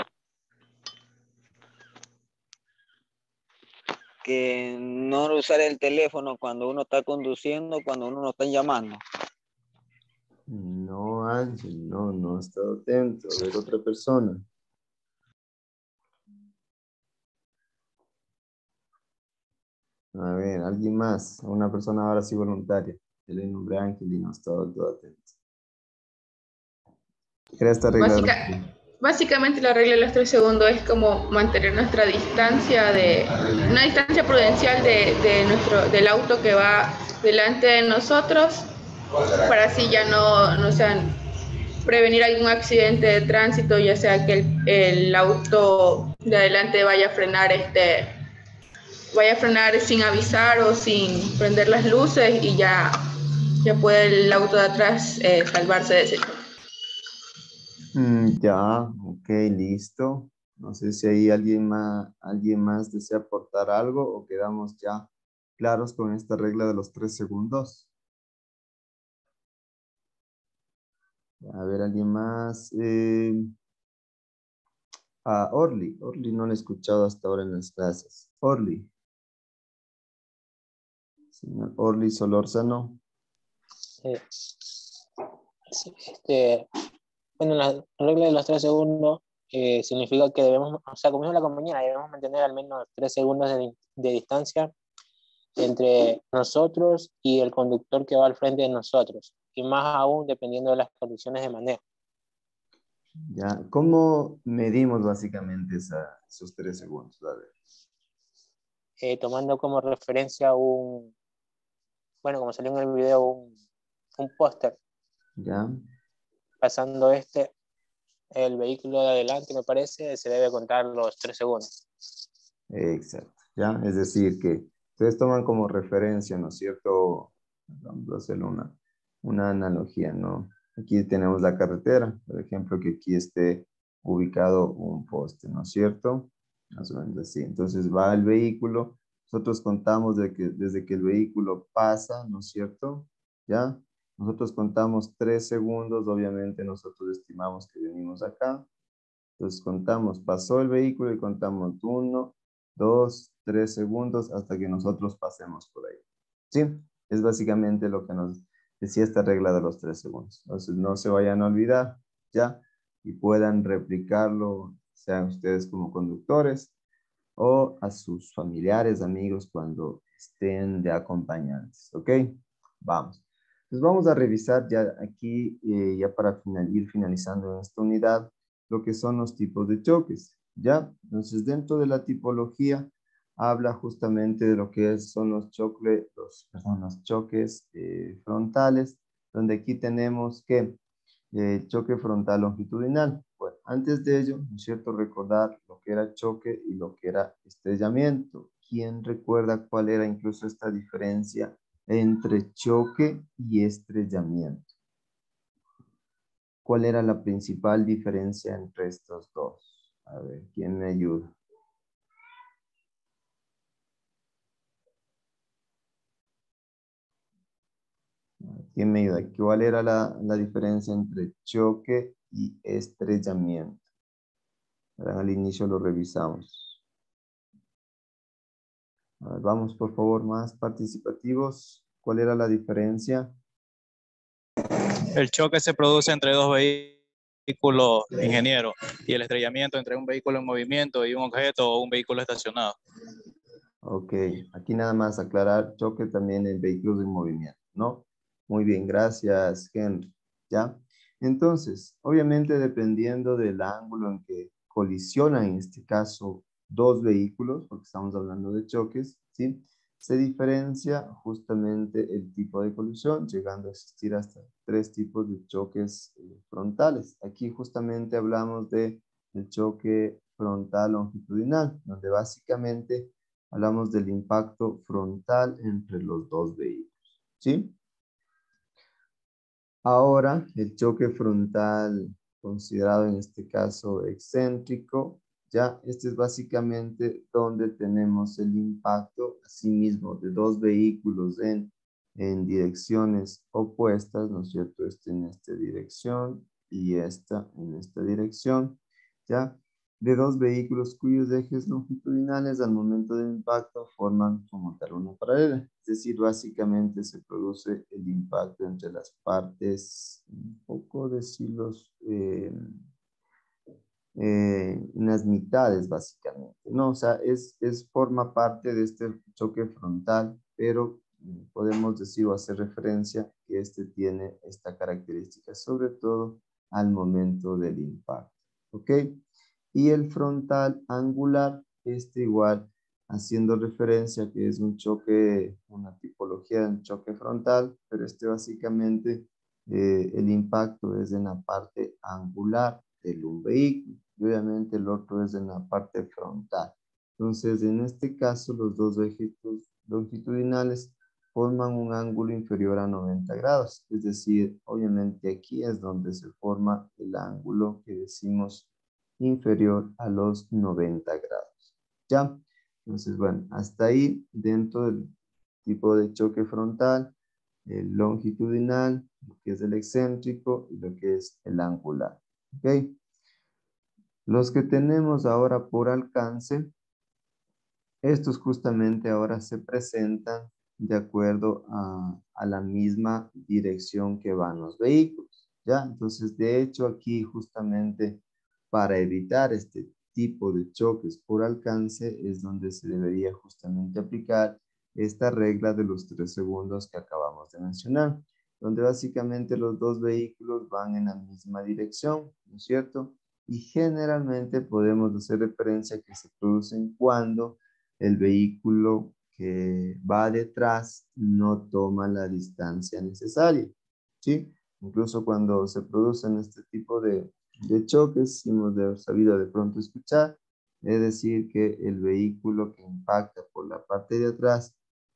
Que no usar el teléfono cuando uno está conduciendo, cuando uno no está llamando. No, Ángel, no ha estado atento. A ver, otra persona. A ver, alguien más. Una persona ahora sí voluntaria. El nombre Ángel y no ha estado del todo atento. ¿Qué era esta regla? Básicamente la regla de los 3 segundos es como mantener nuestra distancia una distancia prudencial del auto que va delante de nosotros, para así ya no sean prevenir algún accidente de tránsito, ya sea que el auto de adelante vaya a frenar sin avisar o sin prender las luces, y ya puede el auto de atrás salvarse de ese choque. Ya, ok, listo. No sé si hay alguien más desea aportar algo o quedamos ya claros con esta regla de los 3 segundos. A ver, alguien más. Orly no lo he escuchado hasta ahora en las clases. Orly. Señor Orly Solórzano. Bueno, la regla de los 3 segundos significa que debemos, o sea, como dijo la compañera, debemos mantener al menos 3 segundos de distancia entre nosotros y el conductor que va al frente de nosotros, y más aún dependiendo de las condiciones de manejo. Ya, ¿cómo medimos básicamente esos 3 segundos? A ver. Tomando como referencia bueno, como salió en el video, un póster. Ya. Pasando el vehículo de adelante, me parece, se debe contar los 3 segundos. Exacto, ¿ya? Es decir, que ustedes toman como referencia, ¿no es cierto? Vamos a hacer una analogía, ¿no? Aquí tenemos la carretera, por ejemplo, que aquí esté ubicado un poste, ¿no es cierto? Más o menos así. Entonces va el vehículo, nosotros contamos desde que el vehículo pasa, ¿no es cierto? ¿Ya? Nosotros contamos 3 segundos, obviamente nosotros estimamos que venimos acá. Entonces contamos, pasó el vehículo y contamos 1, 2, 3 segundos hasta que nosotros pasemos por ahí. ¿Sí? Es básicamente lo que nos decía esta regla de los 3 segundos. Entonces no se vayan a olvidar, ¿ya? Y puedan replicarlo, sean ustedes como conductores o a sus familiares, amigos, cuando estén de acompañantes. ¿Ok? Vamos. Pues vamos a revisar ya aquí, ya para ir finalizando en esta unidad, lo que son los tipos de choques, ¿ya? Entonces, dentro de la tipología, habla justamente de lo que son los choques frontales, donde aquí tenemos que choque frontal longitudinal. Bueno, antes de ello, ¿no es cierto?, recordar lo que era choque y lo que era estrellamiento. ¿Quién recuerda cuál era incluso esta diferencia entre choque y estrellamiento? ¿Cuál era la principal diferencia entre estos dos? A ver, ¿quién me ayuda? ¿Quién me ayuda? ¿Cuál era la diferencia entre choque y estrellamiento? Ahora al inicio lo revisamos. A ver, vamos por favor más participativos. ¿Cuál era la diferencia? El choque se produce entre dos vehículos, ingeniero, y el estrellamiento entre un vehículo en movimiento y un objeto o un vehículo estacionado. Ok, aquí nada más aclarar, choque también en vehículos en movimiento, ¿no? Muy bien, gracias, Henry. ¿Ya? Entonces, obviamente dependiendo del ángulo en que colisionan, en este caso, dos vehículos, porque estamos hablando de choques, ¿sí? Se diferencia justamente el tipo de colisión, llegando a existir hasta 3 tipos de choques frontales. Aquí justamente hablamos del choque frontal longitudinal, donde básicamente hablamos del impacto frontal entre los dos vehículos, ¿sí? Ahora, el choque frontal considerado en este caso excéntrico, ya este es básicamente donde tenemos el impacto, asimismo, de dos vehículos en direcciones opuestas, ¿no es cierto? Este en esta dirección y esta en esta dirección, ¿ya? De dos vehículos cuyos ejes longitudinales al momento del impacto forman como tal una paralela. Es decir, básicamente se produce el impacto entre las partes, un poco decirlo, en las mitades básicamente, ¿no? O sea, forma parte de este choque frontal, pero podemos decir o hacer referencia que este tiene esta característica, sobre todo al momento del impacto, ¿ok? Y el frontal angular, este igual, haciendo referencia que es un choque, una tipología de un choque frontal, pero este básicamente el impacto es en la parte angular del un vehículo y obviamente el otro es en la parte frontal. Entonces, en este caso, los dos ejes longitudinales forman un ángulo inferior a 90 grados. Es decir, obviamente aquí es donde se forma el ángulo que decimos inferior a los 90 grados. ¿Ya? Entonces, bueno, hasta ahí dentro del tipo de choque frontal, el longitudinal, lo que es el excéntrico y lo que es el angular. ¿Ok? Los que tenemos ahora por alcance, estos justamente ahora se presentan de acuerdo a la misma dirección que van los vehículos. ¿Ya? Entonces, de hecho, aquí justamente para evitar este tipo de choques por alcance es donde se debería justamente aplicar esta regla de los 3 segundos que acabamos de mencionar, donde básicamente los dos vehículos van en la misma dirección, ¿no es cierto? Y generalmente podemos hacer referencia a que se producen cuando el vehículo que va detrás no toma la distancia necesaria, ¿sí? Incluso cuando se producen este tipo de choques, hemos sabido de pronto escuchar, es decir, que el vehículo que impacta por la parte de atrás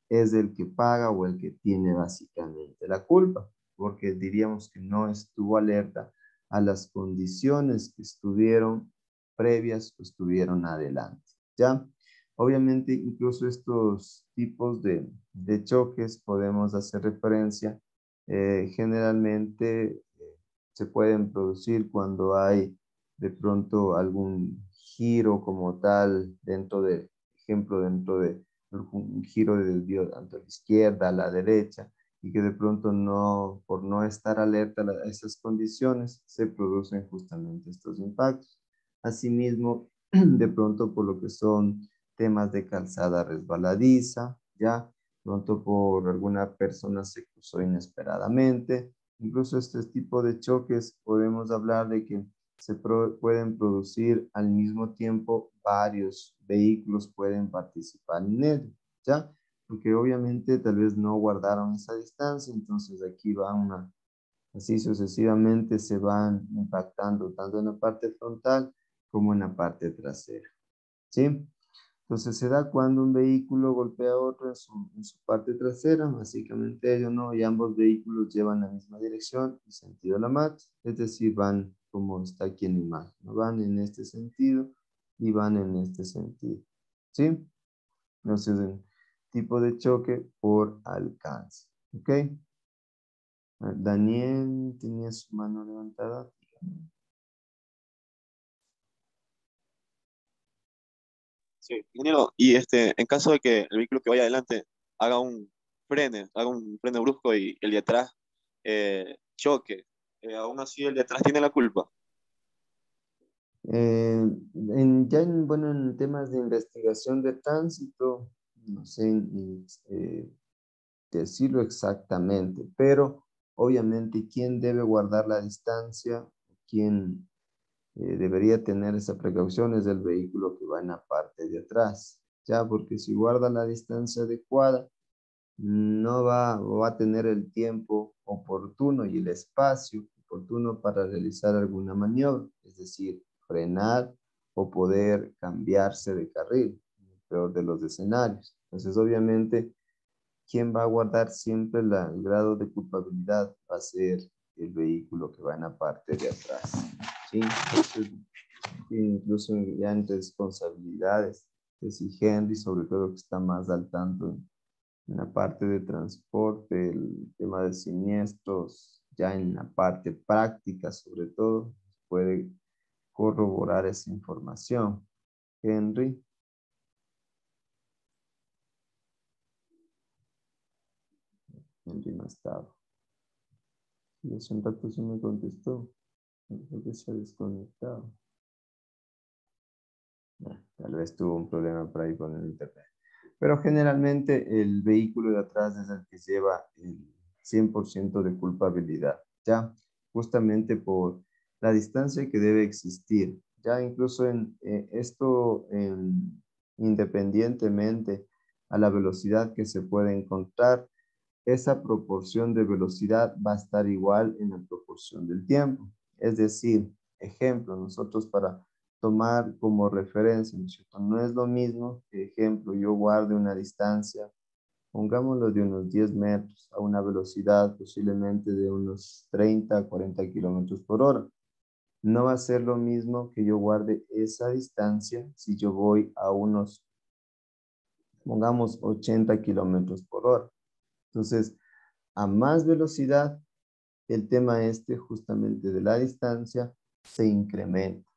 es el que paga o el que tiene básicamente la culpa, porque diríamos que no estuvo alerta a las condiciones que estuvieron previas o estuvieron adelante, ¿ya? Obviamente, incluso estos tipos de choques podemos hacer referencia, generalmente se pueden producir cuando hay de pronto algún giro como tal dentro de, ejemplo, dentro de un giro de desvío tanto a la izquierda, a la derecha, y que de pronto no, por no estar alerta a esas condiciones, se producen justamente estos impactos. Asimismo, de pronto por lo que son temas de calzada resbaladiza, ya, pronto por alguna persona se cruzó inesperadamente. Incluso este tipo de choques podemos hablar de que se pueden producir al mismo tiempo varios vehículos pueden participar en él, ¿ya? Porque obviamente tal vez no guardaron esa distancia, entonces aquí van así sucesivamente se van impactando tanto en la parte frontal como en la parte trasera, ¿sí? Entonces se da cuando un vehículo golpea a otro en su parte trasera, básicamente ello no, y ambos vehículos llevan la misma dirección y sentido de la marcha, es decir, van como está aquí en la imagen, ¿no? Van en este sentido y van en este sentido, ¿sí? Entonces, el tipo de choque por alcance, ¿ok? Daniel tenía su mano levantada. Sí, ingeniero, y en caso de que el vehículo que vaya adelante haga un freno brusco y el de atrás choque, aún así el de atrás tiene la culpa. Bueno, en temas de investigación de tránsito, no sé decirlo exactamente, pero obviamente quién debe guardar la distancia, quién debería tener esa precaución es el vehículo que va en la parte de atrás, ya, porque si guarda la distancia adecuada, no va a tener el tiempo oportuno y el espacio oportuno para realizar alguna maniobra, es decir, frenar o poder cambiarse de carril, en el peor de los escenarios. Entonces, obviamente, quien va a guardar siempre el grado de culpabilidad va a ser el vehículo que va en la parte de atrás, ¿sí? Entonces, incluso ya en responsabilidades, es si Henry, sobre todo que está más al tanto en la parte de transporte, el tema de siniestros, ya en la parte práctica sobre todo, puede corroborar esa información. Henry. Henry no estaba. Y hace un rato sí me contestó. Creo que se ha desconectado. Tal vez tuvo un problema por ahí con el internet. Pero generalmente el vehículo de atrás es el que lleva el 100% de culpabilidad, ¿ya? Justamente por la distancia que debe existir, ya incluso en independientemente a la velocidad que se puede encontrar, esa proporción de velocidad va a estar igual en la proporción del tiempo. Es decir, ejemplo, nosotros para tomar como referencia, ¿no es cierto? No es lo mismo que, ejemplo, yo guarde una distancia, pongámoslo de unos 10 metros a una velocidad posiblemente de unos 30, 40 kilómetros por hora. No va a ser lo mismo que yo guarde esa distancia si yo voy a unos, pongamos, 80 kilómetros por hora. Entonces, a más velocidad, el tema justamente de la distancia se incrementa,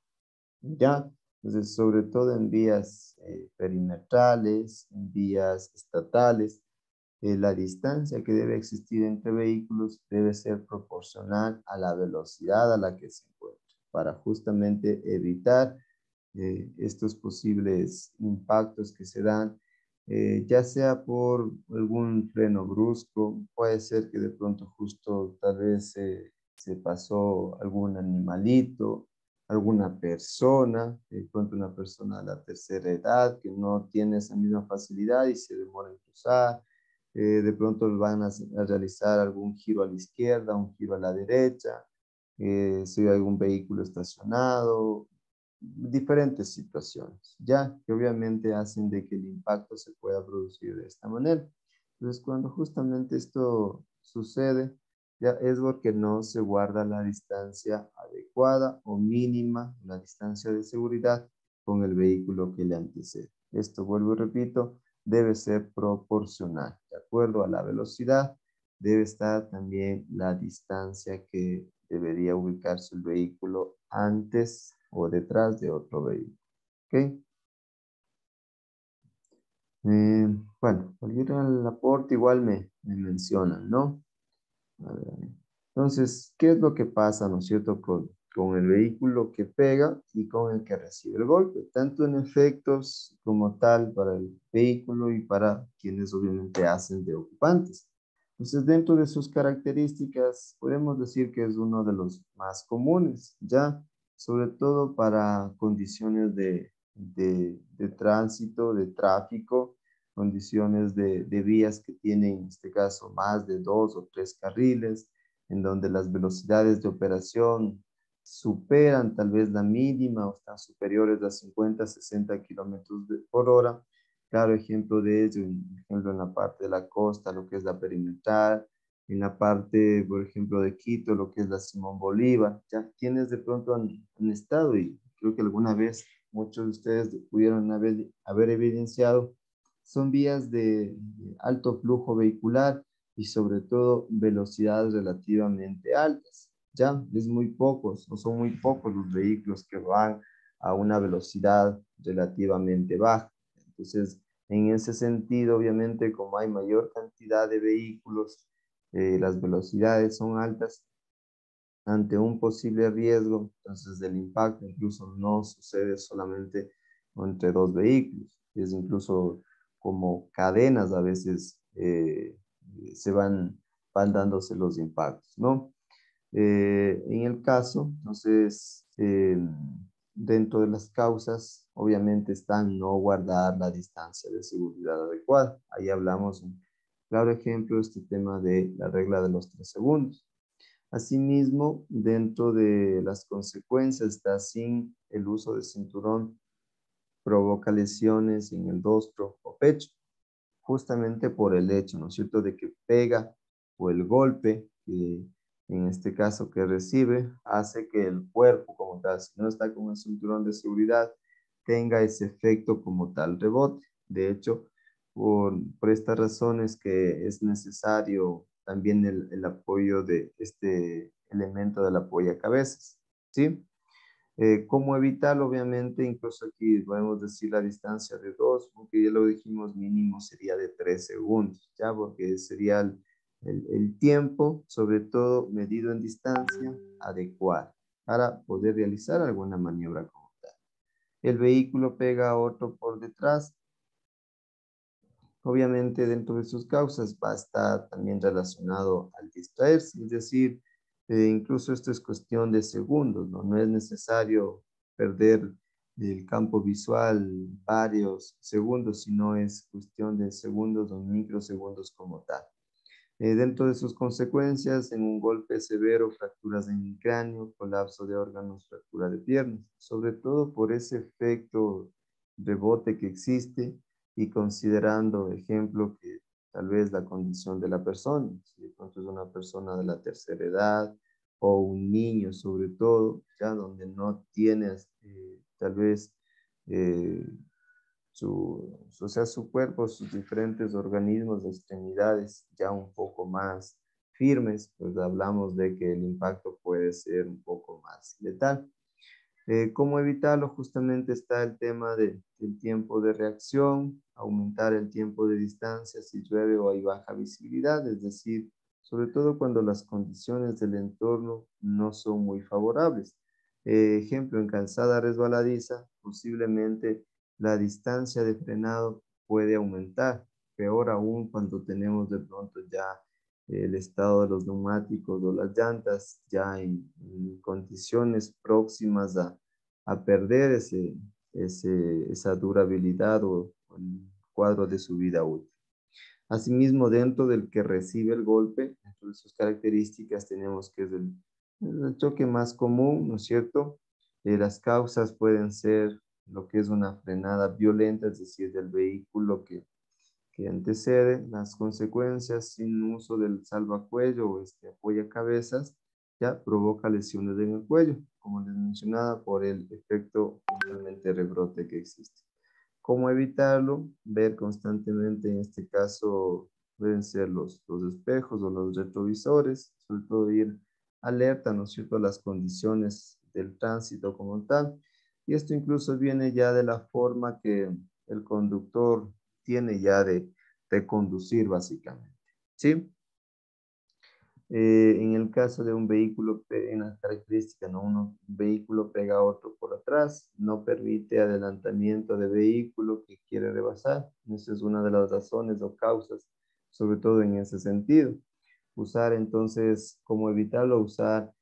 ¿ya? Entonces, sobre todo en vías perimetrales, en vías estatales, la distancia que debe existir entre vehículos debe ser proporcional a la velocidad a la que se encuentra. para justamente evitar estos posibles impactos que se dan, ya sea por algún freno brusco, puede ser que de pronto justo tal vez se pasó algún animalito, alguna persona, de pronto una persona de la tercera edad que no tiene esa misma facilidad y se demora en cruzar, de pronto van a realizar algún giro a la izquierda, un giro a la derecha, si hay algún vehículo estacionado, diferentes situaciones, ya que obviamente hacen de que el impacto se pueda producir de esta manera. Entonces, cuando justamente esto sucede, ya es porque no se guarda la distancia adecuada o mínima, la distancia de seguridad con el vehículo que le antecede. Esto, vuelvo y repito, debe ser proporcional. De acuerdo a la velocidad, debe estar también la distancia que debería ubicarse el vehículo antes o detrás de otro vehículo. ¿Ok? Bueno, cualquier aporte igual me mencionan, ¿no? A ver. Entonces, ¿qué es lo que pasa, no es cierto, con el vehículo que pega y con el que recibe el golpe? Tanto en efectos como tal para el vehículo y para quienes obviamente hacen de ocupantes. Entonces, dentro de sus características, podemos decir que es uno de los más comunes, ya, sobre todo para condiciones de tránsito, de tráfico, condiciones de vías que tienen, en este caso, más de 2 o 3 carriles, en donde las velocidades de operación superan tal vez la mínima o están superiores a 50, 60 kilómetros por hora. Claro ejemplo de ello, ejemplo en la parte de la costa, lo que es la perimetral, en la parte, por ejemplo, de Quito, lo que es la Simón Bolívar. Ya quienes de pronto han estado, y creo que alguna vez muchos de ustedes pudieron haber evidenciado, son vías de alto flujo vehicular y sobre todo velocidades relativamente altas. Ya es muy pocos o son muy pocos los vehículos que van a una velocidad relativamente baja. Entonces, en ese sentido, obviamente, como hay mayor cantidad de vehículos, las velocidades son altas, ante un posible riesgo, entonces el impacto incluso no sucede solamente entre 2 vehículos, es incluso como cadenas a veces van dándose los impactos, ¿no? En el caso, entonces, dentro de las causas, obviamente están no guardar la distancia de seguridad adecuada. Ahí hablamos, un claro ejemplo, este tema de la regla de los 3 segundos. Asimismo, dentro de las consecuencias está sin el uso de cinturón provoca lesiones en el rostro o pecho, justamente por el hecho, ¿no es cierto?, de que pega o el golpe, en este caso que recibe, hace que el cuerpo como tal, si no está con el cinturón de seguridad, tenga ese efecto como tal rebote. De hecho, por estas razones que es necesario también el apoyo de este elemento del apoyacabezas, ¿sí? ¿Cómo evitarlo? Obviamente, incluso aquí podemos decir la distancia de 2, aunque ya lo dijimos, mínimo sería de 3 segundos, ¿ya? Porque sería el tiempo, sobre todo medido en distancia, adecuada para poder realizar alguna maniobra como tal. El vehículo pega a otro por detrás. Obviamente, dentro de sus causas va a estar también relacionado al distraerse, es decir, incluso esto es cuestión de segundos, ¿no? No es necesario perder el campo visual varios segundos, sino es cuestión de segundos o microsegundos como tal. Dentro de sus consecuencias, en un golpe severo, fracturas en el cráneo, colapso de órganos, fractura de piernas, sobre todo por ese efecto rebote que existe y considerando, ejemplo, que tal vez la condición de la persona, si de pronto es una persona de la tercera edad o un niño sobre todo, ya donde no tienes tal vez o sea, su cuerpo, sus diferentes organismos, extremidades ya un poco más firmes, pues hablamos de que el impacto puede ser un poco más letal. ¿Cómo evitarlo? Justamente está el tema del tiempo de reacción, aumentar el tiempo de distancia si llueve o hay baja visibilidad, es decir, sobre todo cuando las condiciones del entorno no son muy favorables. Ejemplo, en calzada resbaladiza, posiblemente la distancia de frenado puede aumentar. Peor aún cuando tenemos de pronto ya el estado de los neumáticos o las llantas ya en condiciones próximas a perder esa durabilidad o el cuadro de su vida útil. Asimismo, dentro del que recibe el golpe, dentro de sus características tenemos que es el choque más común, ¿no es cierto? Las causas pueden ser lo que es una frenada violenta, es decir, del vehículo que antecede. Las consecuencias sin uso del salvacuello o apoyacabezas ya provoca lesiones en el cuello, como les mencionaba, por el efecto justamente rebrote que existe. ¿Cómo evitarlo? Ver constantemente, en este caso, pueden ser los espejos o los retrovisores, sobre todo ir alerta, ¿no es cierto?, a las condiciones del tránsito como tal. Y esto incluso viene ya de la forma que el conductor tiene ya de conducir, básicamente, ¿sí? En el caso de un vehículo, en las características, ¿no? Un vehículo pega a otro por atrás, no permite adelantamiento de vehículo que quiere rebasar. Esa es una de las razones o causas, sobre todo en ese sentido. Usar entonces, ¿cómo evitarlo? Usar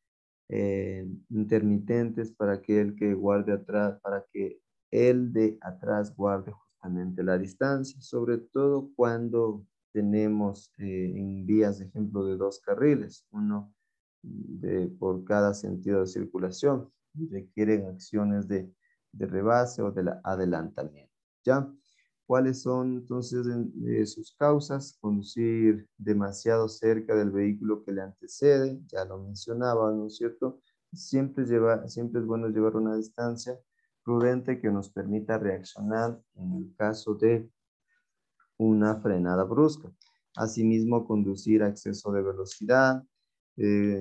intermitentes para que el que guarde atrás, para que el de atrás guarde justamente la distancia, sobre todo cuando tenemos en vías, de ejemplo, de 2 carriles, uno por cada sentido de circulación, y requieren acciones de rebase o de adelantamiento. ¿Ya? ¿Cuáles son entonces sus causas? Conducir demasiado cerca del vehículo que le antecede, ya lo mencionaba, ¿no es cierto? Siempre es bueno llevar una distancia prudente que nos permita reaccionar en el caso de una frenada brusca. Asimismo, conducir a exceso de velocidad,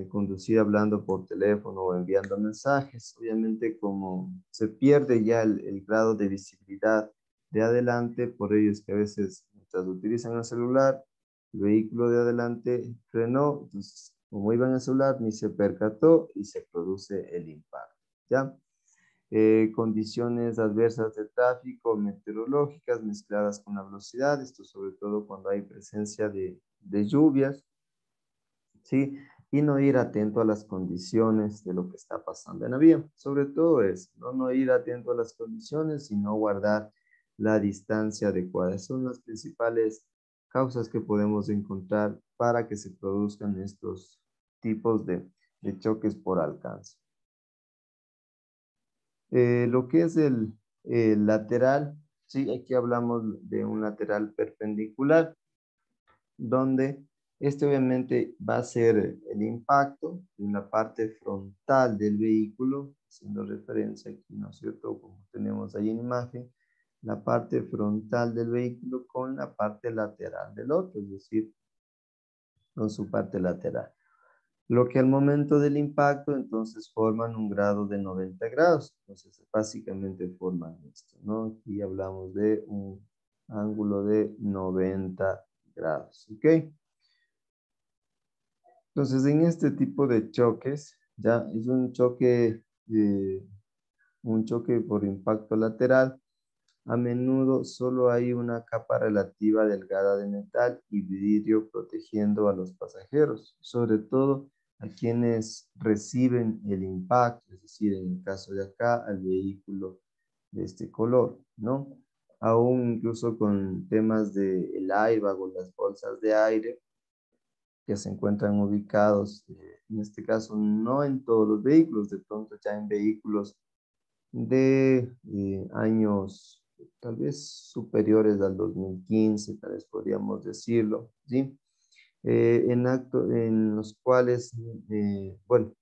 conducir hablando por teléfono o enviando mensajes. Obviamente, como se pierde ya el grado de visibilidad de adelante, por ello es que a veces, mientras utilizan el celular, el vehículo de adelante frenó, entonces, como iba en el celular, ni se percató y se produce el impacto, ¿ya? Condiciones adversas de tráfico, meteorológicas mezcladas con la velocidad, esto sobre todo cuando hay presencia de lluvias, ¿sí? Y no ir atento a las condiciones de lo que está pasando en la vía. Sobre todo es no ir atento a las condiciones, sino guardar la distancia adecuada. Son las principales causas que podemos encontrar para que se produzcan estos tipos de choques por alcance. Lo que es el lateral, sí, aquí hablamos de un lateral perpendicular, donde obviamente va a ser el impacto en la parte frontal del vehículo, haciendo referencia aquí, ¿no es cierto? Como tenemos ahí en imagen, la parte frontal del vehículo con la parte lateral del otro, es decir, con su parte lateral. Lo que al momento del impacto entonces forman un grado de 90 grados. Entonces básicamente forman esto, ¿no? Aquí hablamos de un ángulo de 90 grados, ¿ok? Entonces en este tipo de choques, ya es un choque por impacto lateral. A menudo solo hay una capa relativa delgada de metal y vidrio protegiendo a los pasajeros, sobre todo a quienes reciben el impacto, es decir, en el caso de acá, al vehículo de este color, ¿no? Aún incluso con temas del airbag o las bolsas de aire que se encuentran ubicados, en este caso no en todos los vehículos, de pronto ya en vehículos de años tal vez superiores al 2015, tal vez podríamos decirlo, ¿sí? En los cuales, bueno,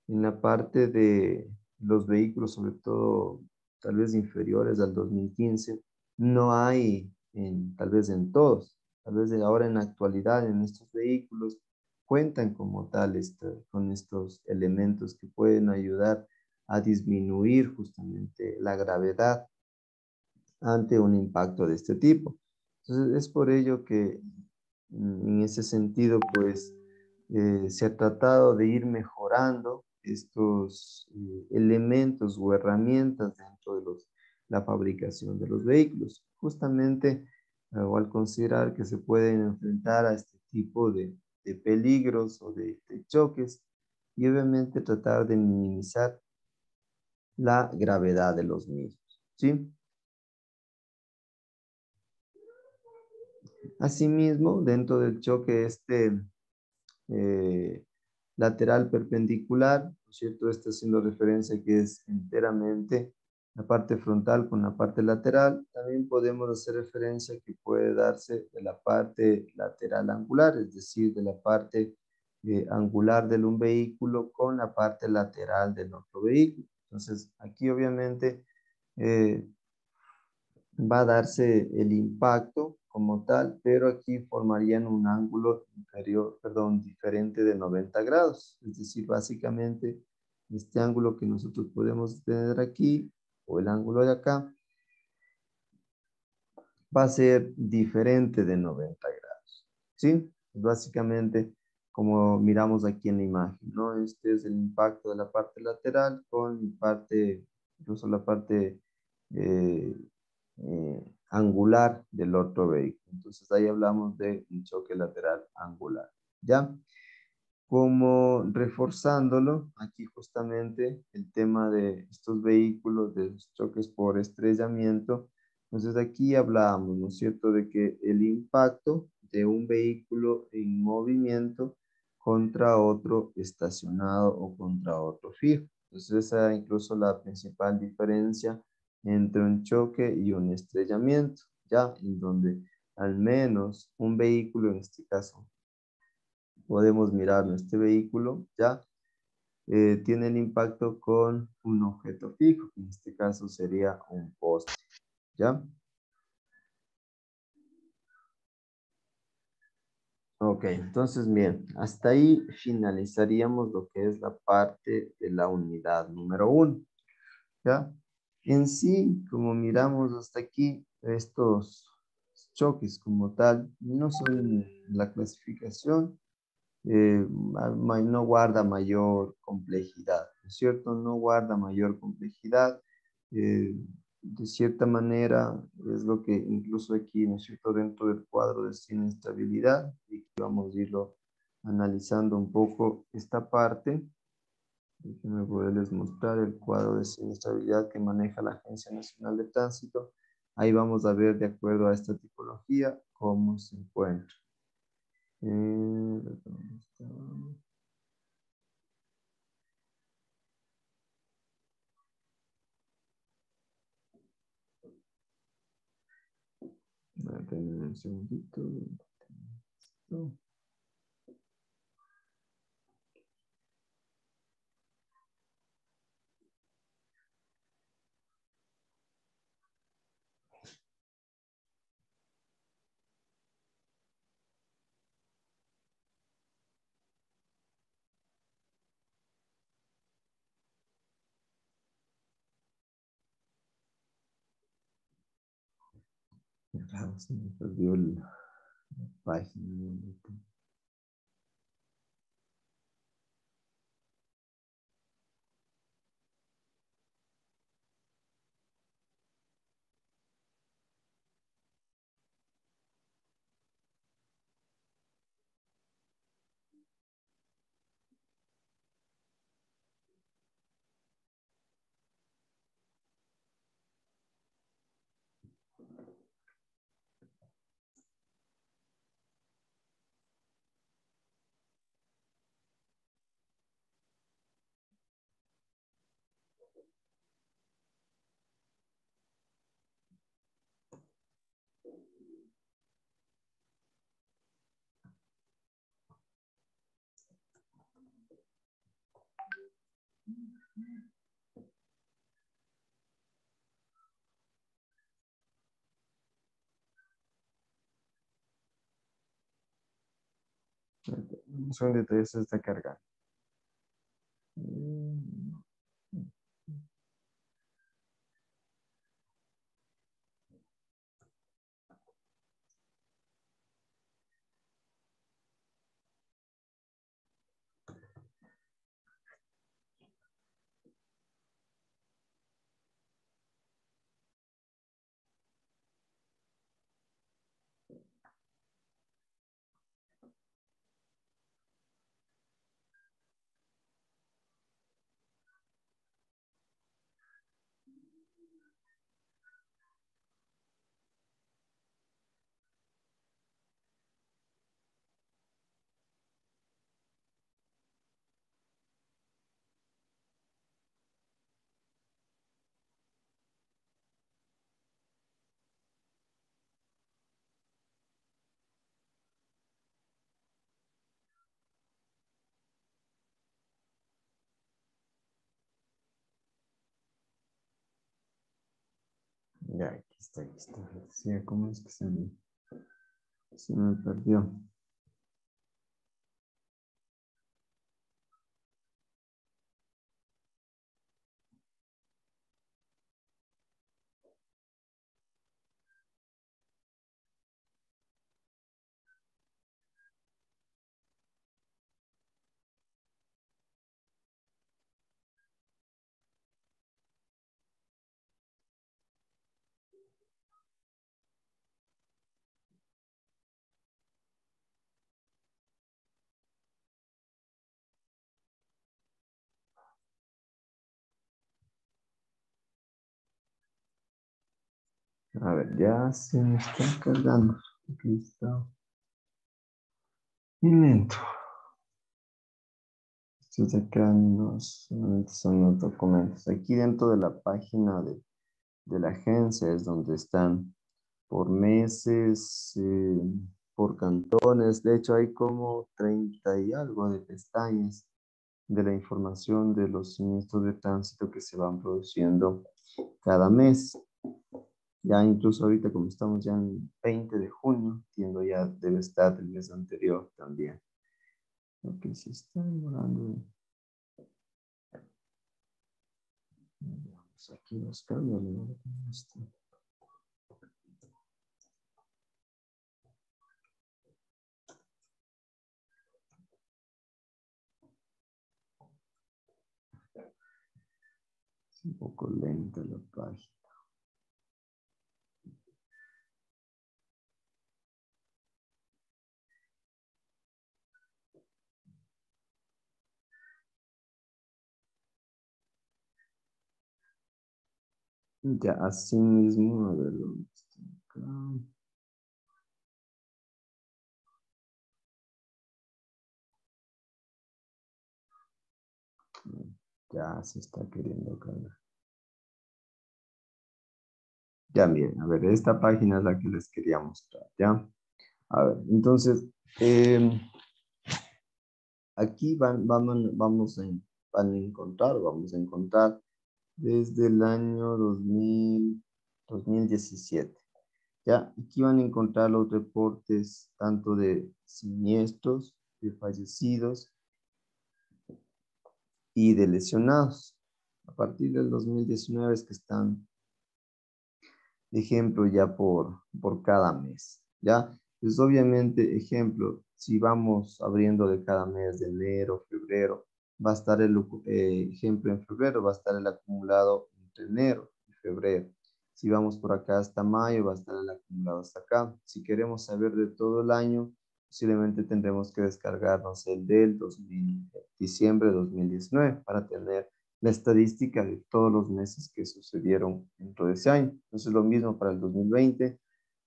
en la parte de los vehículos, sobre todo tal vez inferiores al 2015, no hay, tal vez en todos, tal vez ahora en la actualidad en estos vehículos cuentan como tal con estos elementos que pueden ayudar a disminuir justamente la gravedad ante un impacto de este tipo. Entonces es por ello que en ese sentido pues se ha tratado de ir mejorando estos elementos o herramientas dentro de la fabricación de los vehículos. Justamente o al considerar que se pueden enfrentar a este tipo de peligros o de choques y obviamente tratar de minimizar la gravedad de los mismos, ¿sí? Asimismo, dentro del choque eh, lateral perpendicular, ¿no es cierto? Está haciendo referencia que es enteramente la parte frontal con la parte lateral. También podemos hacer referencia que puede darse de la parte lateral angular, es decir, de la parte angular de un vehículo con la parte lateral del otro vehículo. Entonces, aquí obviamente eh, va a darse el impacto como tal, pero aquí formarían un ángulo inferior, perdón, diferente de 90 grados. Es decir, básicamente este ángulo que nosotros podemos tener aquí, o el ángulo de acá, va a ser diferente de 90 grados. ¿Sí? Básicamente, como miramos aquí en la imagen, ¿no? Este es el impacto de la parte lateral con parte, incluso la parte eh, angular del otro vehículo. Entonces ahí hablamos de un choque lateral angular. ¿Ya? Como reforzándolo, aquí justamente el tema de estos vehículos, de los choques por estrellamiento. Entonces aquí hablábamos, ¿no es cierto?, de que el impacto de un vehículo en movimiento contra otro estacionado o contra otro fijo. Entonces esa es incluso la principal diferencia entre un choque y un estrellamiento, ya en donde al menos un vehículo, en este caso podemos mirar este vehículo, ya tiene el impacto con un objeto fijo, que en este caso sería un poste, ¿ya? Ok, entonces bien, hasta ahí finalizaríamos lo que es la parte de la unidad número 1, ¿ya? En sí, como miramos hasta aquí, estos choques como tal no son la clasificación, no guarda mayor complejidad, ¿no es cierto? No guarda mayor complejidad. De cierta manera, es lo que incluso aquí, ¿no es cierto?, dentro del cuadro de siniestrabilidad, y que vamos a irlo analizando un poco esta parte. Déjenme poderles mostrar el cuadro de siniestrabilidad que maneja la Agencia Nacional de Tránsito. Ahí vamos a ver, de acuerdo a esta tipología, cómo se encuentra. ¿Dónde está? Denme un segundito. No. Claro, se me perdió la página. Un segundito, ya se está cargando. Ya, aquí está, aquí está. Sí, ¿cómo es que se me perdió? A ver, ya se me está cargando. Aquí está. Y lento. Estos de acá no solamente son los documentos. Aquí dentro de la página de la agencia es donde están por meses, por cantones. De hecho, hay como 30 y algo de pestañas de la información de los siniestros de tránsito que se van produciendo cada mes. Ya incluso ahorita, como estamos ya en 20 de junio, entiendo ya debe estar el mes anterior también. Lo que sí está demorando. Veamos aquí los cambios. Es un poco lenta la página. Ya, así mismo, a ver dónde está acá. Ya se está queriendo cargar. Ya, miren, a ver, esta página es la que les quería mostrar, ¿ya? A ver, entonces, aquí vamos a encontrar desde el año 2017. Ya, aquí van a encontrar los reportes tanto de siniestros, de fallecidos y de lesionados. A partir del 2019 es que están, ejemplo, ya por cada mes. Ya, pues obviamente, ejemplo, si vamos abriendo de cada mes, de enero, febrero, va a estar el ejemplo en febrero, va a estar el acumulado entre enero y febrero. Si vamos por acá hasta mayo, va a estar el acumulado hasta acá. Si queremos saber de todo el año, posiblemente tendremos que descargarnos el del diciembre de 2019 para tener la estadística de todos los meses que sucedieron dentro de ese año. Entonces, lo mismo para el 2020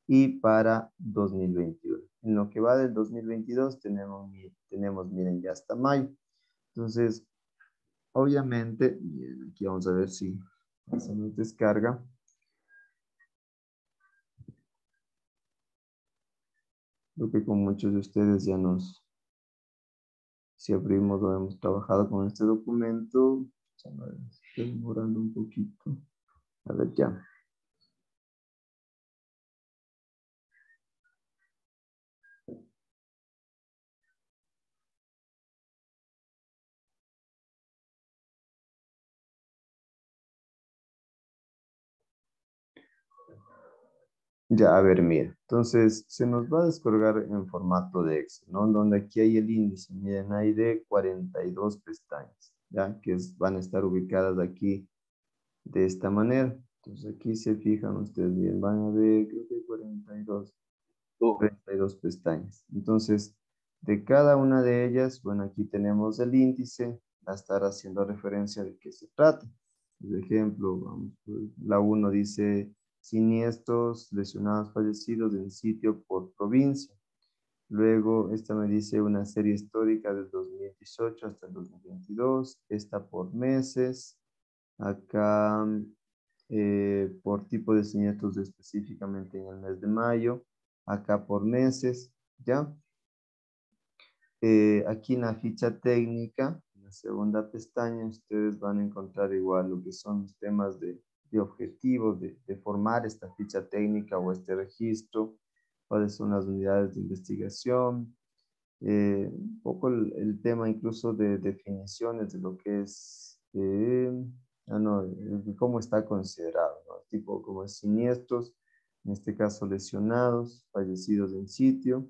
y para 2021. En lo que va del 2022 tenemos miren, ya hasta mayo. Entonces, obviamente, miren, aquí vamos a ver si se nos descarga. Creo que con muchos de ustedes ya si abrimos o hemos trabajado con este documento, ya me estoy demorando un poquito. A ver, ya. Ya, a ver, mira. Entonces, se nos va a descargar en formato de Excel, ¿no? Donde aquí hay el índice. Miren, hay de 42 pestañas, ¿ya? Que van a estar ubicadas aquí de esta manera. Entonces, aquí se fijan ustedes bien. Van a ver, creo que 42 pestañas. Entonces, de cada una de ellas, bueno, aquí tenemos el índice. Va a estar haciendo referencia de qué se trata. Por ejemplo, vamos, la 1 dice siniestros, lesionados, fallecidos en sitio por provincia. Luego, esta me dice una serie histórica del 2018 hasta el 2022. Esta por meses. Acá, por tipo de siniestros específicamente en el mes de mayo. Acá por meses, ¿ya? Aquí en la ficha técnica, en la segunda pestaña, ustedes van a encontrar igual lo que son los temas de objetivos de formar esta ficha técnica o este registro, cuáles son las unidades de investigación, un poco el tema incluso de definiciones de lo que es, cómo está considerado, ¿no? Tipo como es siniestros, en este caso lesionados, fallecidos en sitio.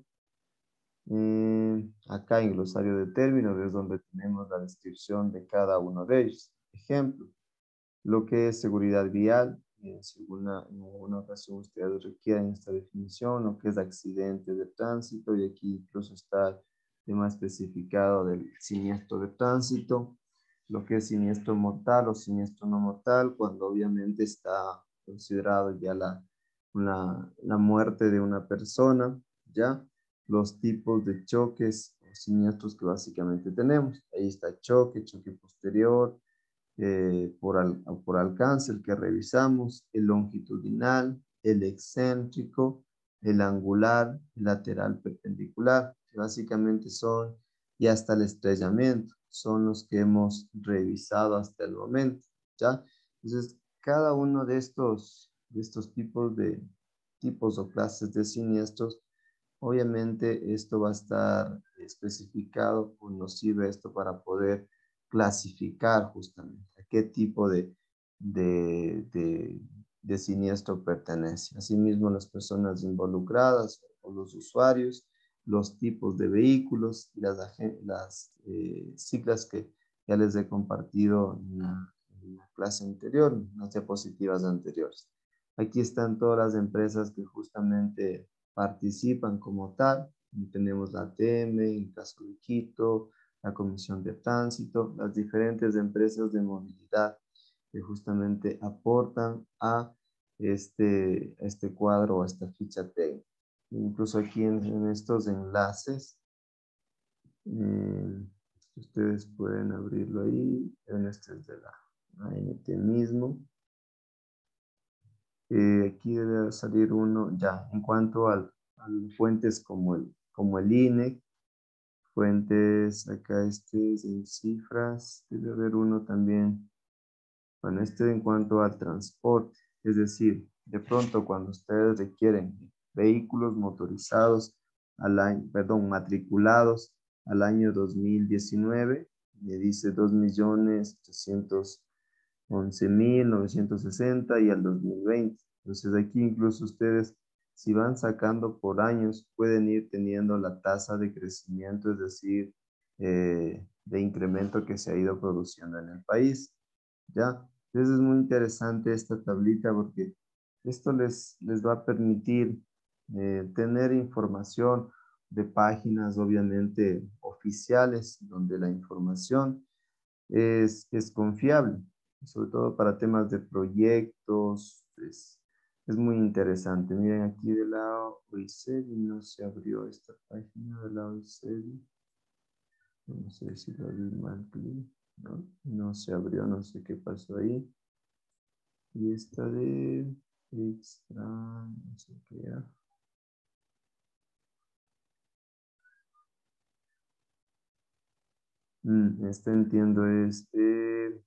Acá en glosario de términos es donde tenemos la descripción de cada uno de ellos. Ejemplo, lo que es seguridad vial, si en alguna ocasión ustedes requieren esta definición, lo que es accidente de tránsito, y aquí incluso está el tema especificado del siniestro de tránsito, lo que es siniestro mortal o siniestro no mortal, cuando obviamente está considerado ya la muerte de una persona, ¿ya? Los tipos de choques o siniestros que básicamente tenemos. Ahí está choque posterior, por alcance, el que revisamos, el longitudinal, el excéntrico, el angular, el lateral perpendicular, que básicamente son, y hasta el estrellamiento, son los que hemos revisado hasta el momento, ¿ya? Entonces, cada uno de estos tipos o clases de siniestros, obviamente esto va a estar especificado, pues nos sirve esto para poder clasificar justamente a qué tipo de siniestro pertenece. Asimismo, las personas involucradas o los usuarios, los tipos de vehículos y las siglas que ya les he compartido en la clase anterior, en las diapositivas anteriores. Aquí están todas las empresas que justamente participan como tal. Tenemos la ATM, en caso de Quito, la Comisión de Tránsito, las diferentes empresas de movilidad que justamente aportan a este cuadro, a esta ficha técnica. Incluso aquí en estos enlaces, ustedes pueden abrirlo ahí, en este es de la ANT mismo. Aquí debe salir uno ya en cuanto a fuentes como el INEC, fuentes, acá este es en cifras, debe haber uno también, bueno, este en cuanto al transporte, es decir, de pronto cuando ustedes requieren vehículos motorizados matriculados al año 2019, me dice 2.311.960 y al 2020. Entonces aquí incluso ustedes, si van sacando por años, pueden ir teniendo la tasa de crecimiento, es decir, de incremento que se ha ido produciendo en el país, ¿ya? Entonces es muy interesante esta tablita porque esto les va a permitir tener información de páginas obviamente oficiales donde la información es confiable, sobre todo para temas de proyectos, es muy interesante. Miren aquí de la OICEDI, no se abrió esta página de la OICEDI. No sé si lo vi mal, no se abrió, no sé qué pasó ahí. Y esta de extra, no sé qué era. Este entiendo es de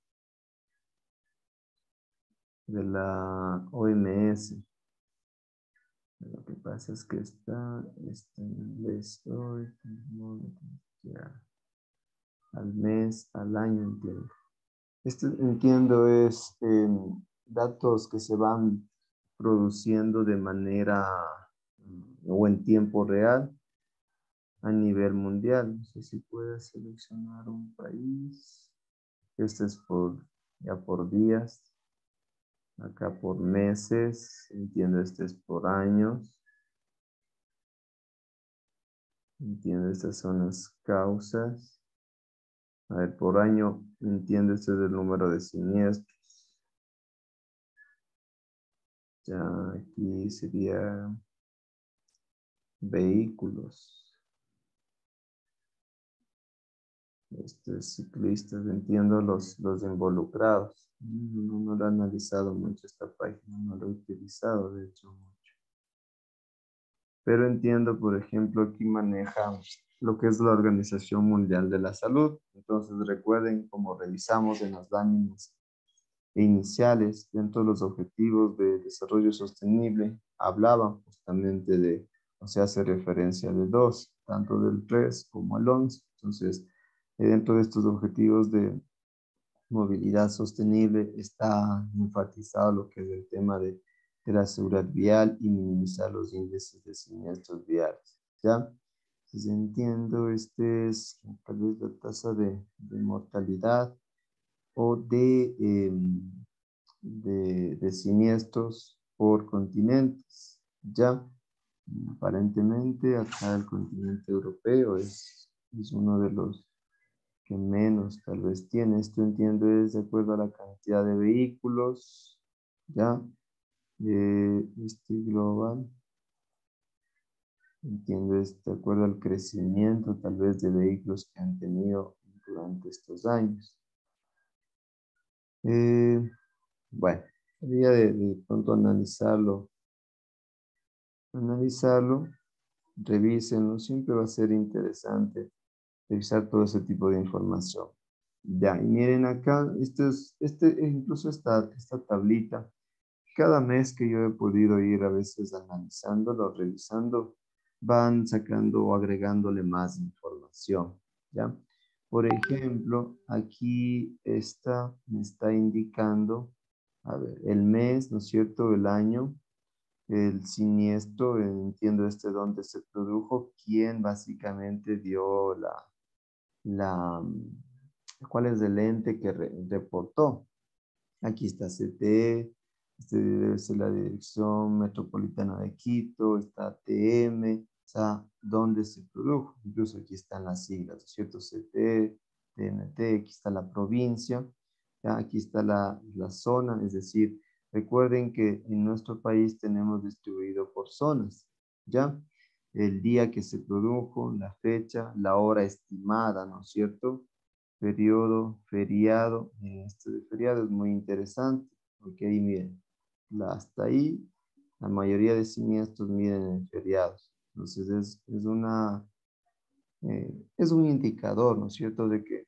la OMS. Lo que pasa es que está en inglés hoy, ya, al mes, al año entiendo. Este entiendo es datos que se van produciendo de manera o en tiempo real a nivel mundial. No sé si puedes seleccionar un país. Este es ya por días. Acá por meses. Entiendo, este es por años. Entiendo, estas son las causas. A ver, por año, entiendo, este es el número de siniestros. Ya aquí sería vehículos. Ciclistas, entiendo los involucrados. No lo he analizado mucho esta página, no lo he utilizado de hecho mucho. Pero entiendo, por ejemplo, aquí maneja lo que es la Organización Mundial de la Salud. Entonces recuerden, como revisamos en las láminas iniciales dentro de los objetivos de desarrollo sostenible hablaban justamente de, o sea, hace referencia de dos, tanto del 3 como el 11. Entonces, dentro de estos objetivos de movilidad sostenible está enfatizado lo que es el tema de la seguridad vial y minimizar los índices de siniestros viales. ¿Ya? Entonces entiendo, este es tal vez la tasa de mortalidad o de siniestros por continentes. ¿Ya? Aparentemente acá el continente europeo es uno de los que menos tal vez tiene. Esto entiendo es de acuerdo a la cantidad de vehículos, ¿ya? Global. Entiendo es de acuerdo al crecimiento tal vez de vehículos que han tenido durante estos años. Bueno, sería de pronto analizarlo, revísenlo, siempre va a ser interesante revisar todo ese tipo de información. Ya, y miren acá, incluso esta tablita, cada mes que yo he podido ir a veces analizándolo, revisando, van sacando o agregándole más información, ¿ya? Por ejemplo, aquí me está indicando, a ver, el mes, ¿no es cierto?, el año, el siniestro, entiendo dónde se produjo, quién básicamente dio cuál es el ente que reportó. Aquí está CTE, debe ser la Dirección Metropolitana de Quito, está ATM, o sea, dónde se produjo. Incluso aquí están las siglas, ¿no es cierto? CTE, TNT, aquí está la provincia, ¿ya? Aquí está la zona, es decir, recuerden que en nuestro país tenemos distribuido por zonas, ¿ya? El día que se produjo, la fecha, la hora estimada, ¿no es cierto? Periodo, feriado. Este de feriado es muy interesante, porque ahí miren, hasta ahí la mayoría de siniestros miren en feriados. Entonces es un indicador, ¿no es cierto?, de que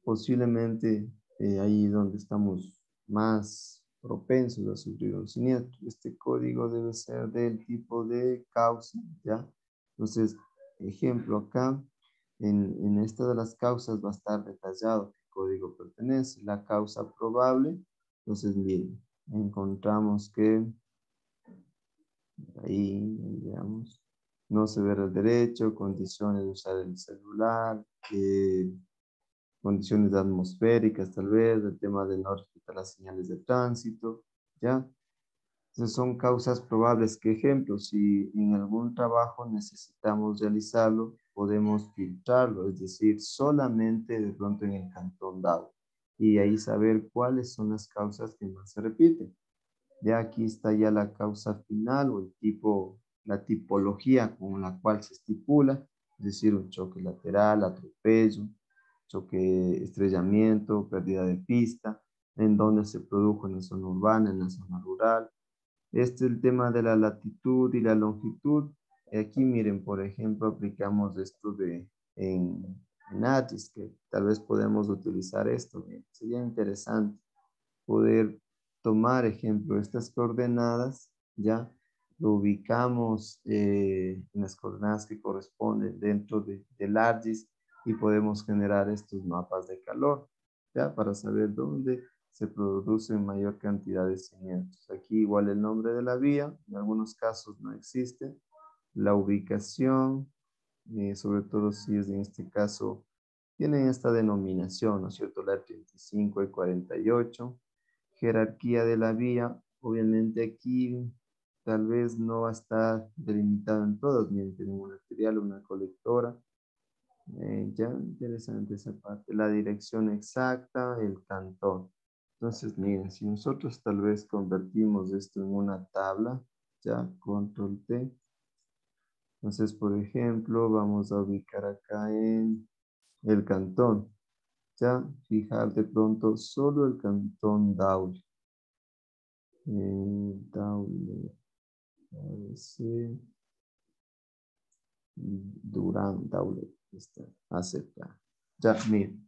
posiblemente ahí donde estamos más propensos a sufrir un siniestro. Este código debe ser del tipo de causa, ¿ya? Entonces, ejemplo acá, en esta de las causas va a estar detallado qué código pertenece. La causa probable, entonces miren, encontramos que ahí, digamos, no se ve el derecho, condiciones de usar el celular, condiciones atmosféricas tal vez, el tema de no respetar las señales de tránsito, ¿ya? Entonces son causas probables. ¿Qué ejemplo? Si en algún trabajo necesitamos realizarlo, podemos filtrarlo, es decir, solamente de pronto en el cantón Dao. Y ahí saber cuáles son las causas que más se repiten. Ya aquí está ya la causa final o el tipo, la tipología con la cual se estipula, es decir, un choque lateral, atropello, choque, estrellamiento, pérdida de pista, en donde se produjo, en la zona urbana, en la zona rural. Este es el tema de la latitud y la longitud. Aquí miren, por ejemplo, aplicamos esto en ARGIS, que tal vez podemos utilizar esto. Sería interesante poder tomar, ejemplo, estas coordenadas, ya lo ubicamos en las coordenadas que corresponden dentro del ARGIS y podemos generar estos mapas de calor, ya para saber dónde se produce mayor cantidad de siniestros. Aquí igual el nombre de la vía, en algunos casos no existe, la ubicación, sobre todo si es en este caso, tienen esta denominación, ¿no es cierto? La 35 y 48, jerarquía de la vía, obviamente aquí tal vez no va a estar delimitado en todos, miren, tenemos un arterial, una colectora, ya interesante esa parte, la dirección exacta, el cantón. Entonces, miren, si nosotros tal vez convertimos esto en una tabla, ya, control T. Entonces, por ejemplo, vamos a ubicar acá en el cantón. Ya, fijar de pronto solo el cantón Daule. Daule, Durán, Daule, está, aceptar. Ya, miren,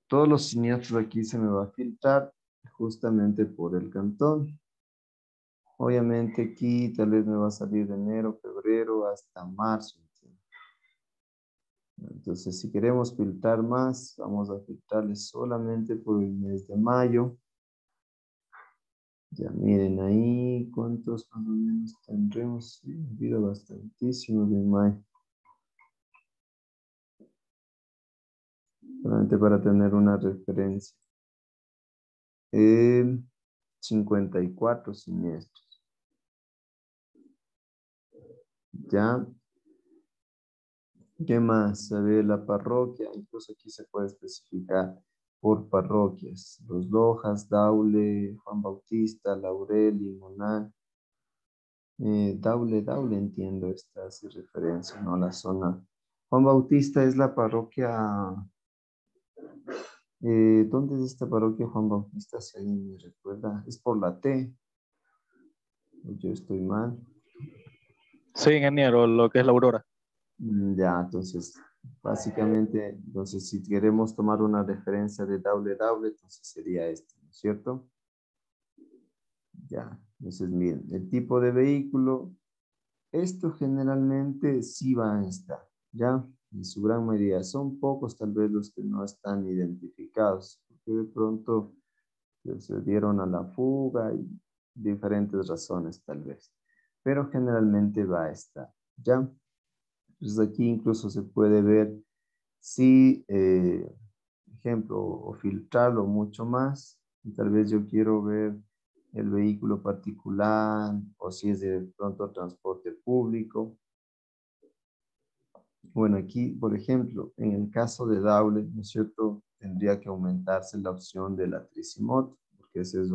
todos los siniestros aquí se me va a filtrar justamente por el cantón. Obviamente aquí tal vez me va a salir de enero, febrero hasta marzo. Entonces, si queremos filtrar más, vamos a filtrarle solamente por el mes de mayo. Ya miren ahí cuántos más o menos tendremos. Sí, ha habido bastantísimo de mayo. Solamente para tener una referencia. 54 siniestros. Ya. ¿Qué más? A ver, la parroquia. Incluso aquí se puede especificar por parroquias. Los Lojas, Daule, Juan Bautista, Laurel, Limonal. Daule, entiendo esta hace referencia, ¿no? La zona. Juan Bautista es la parroquia. ¿Dónde es esta parroquia Juan Bautista? Si alguien me recuerda. Es por la T. Yo estoy mal. Sí, ingeniero, lo que es la Aurora. Ya, entonces, básicamente, entonces, si queremos tomar una referencia de Daule, entonces sería este, ¿no es cierto? Ya, entonces, miren, el tipo de vehículo, esto generalmente sí va a estar, ¿ya? En su gran mayoría, son pocos tal vez los que no están identificados, porque de pronto se dieron a la fuga y diferentes razones tal vez, pero generalmente va a estar, ¿ya? Entonces aquí incluso se puede ver si, ejemplo, o filtrarlo mucho más. Y tal vez yo quiero ver el vehículo particular o si es de pronto transporte público. Bueno, aquí, por ejemplo, en el caso de Daule, ¿no es cierto? Tendría que aumentarse la opción de la Tricimoto, porque ese es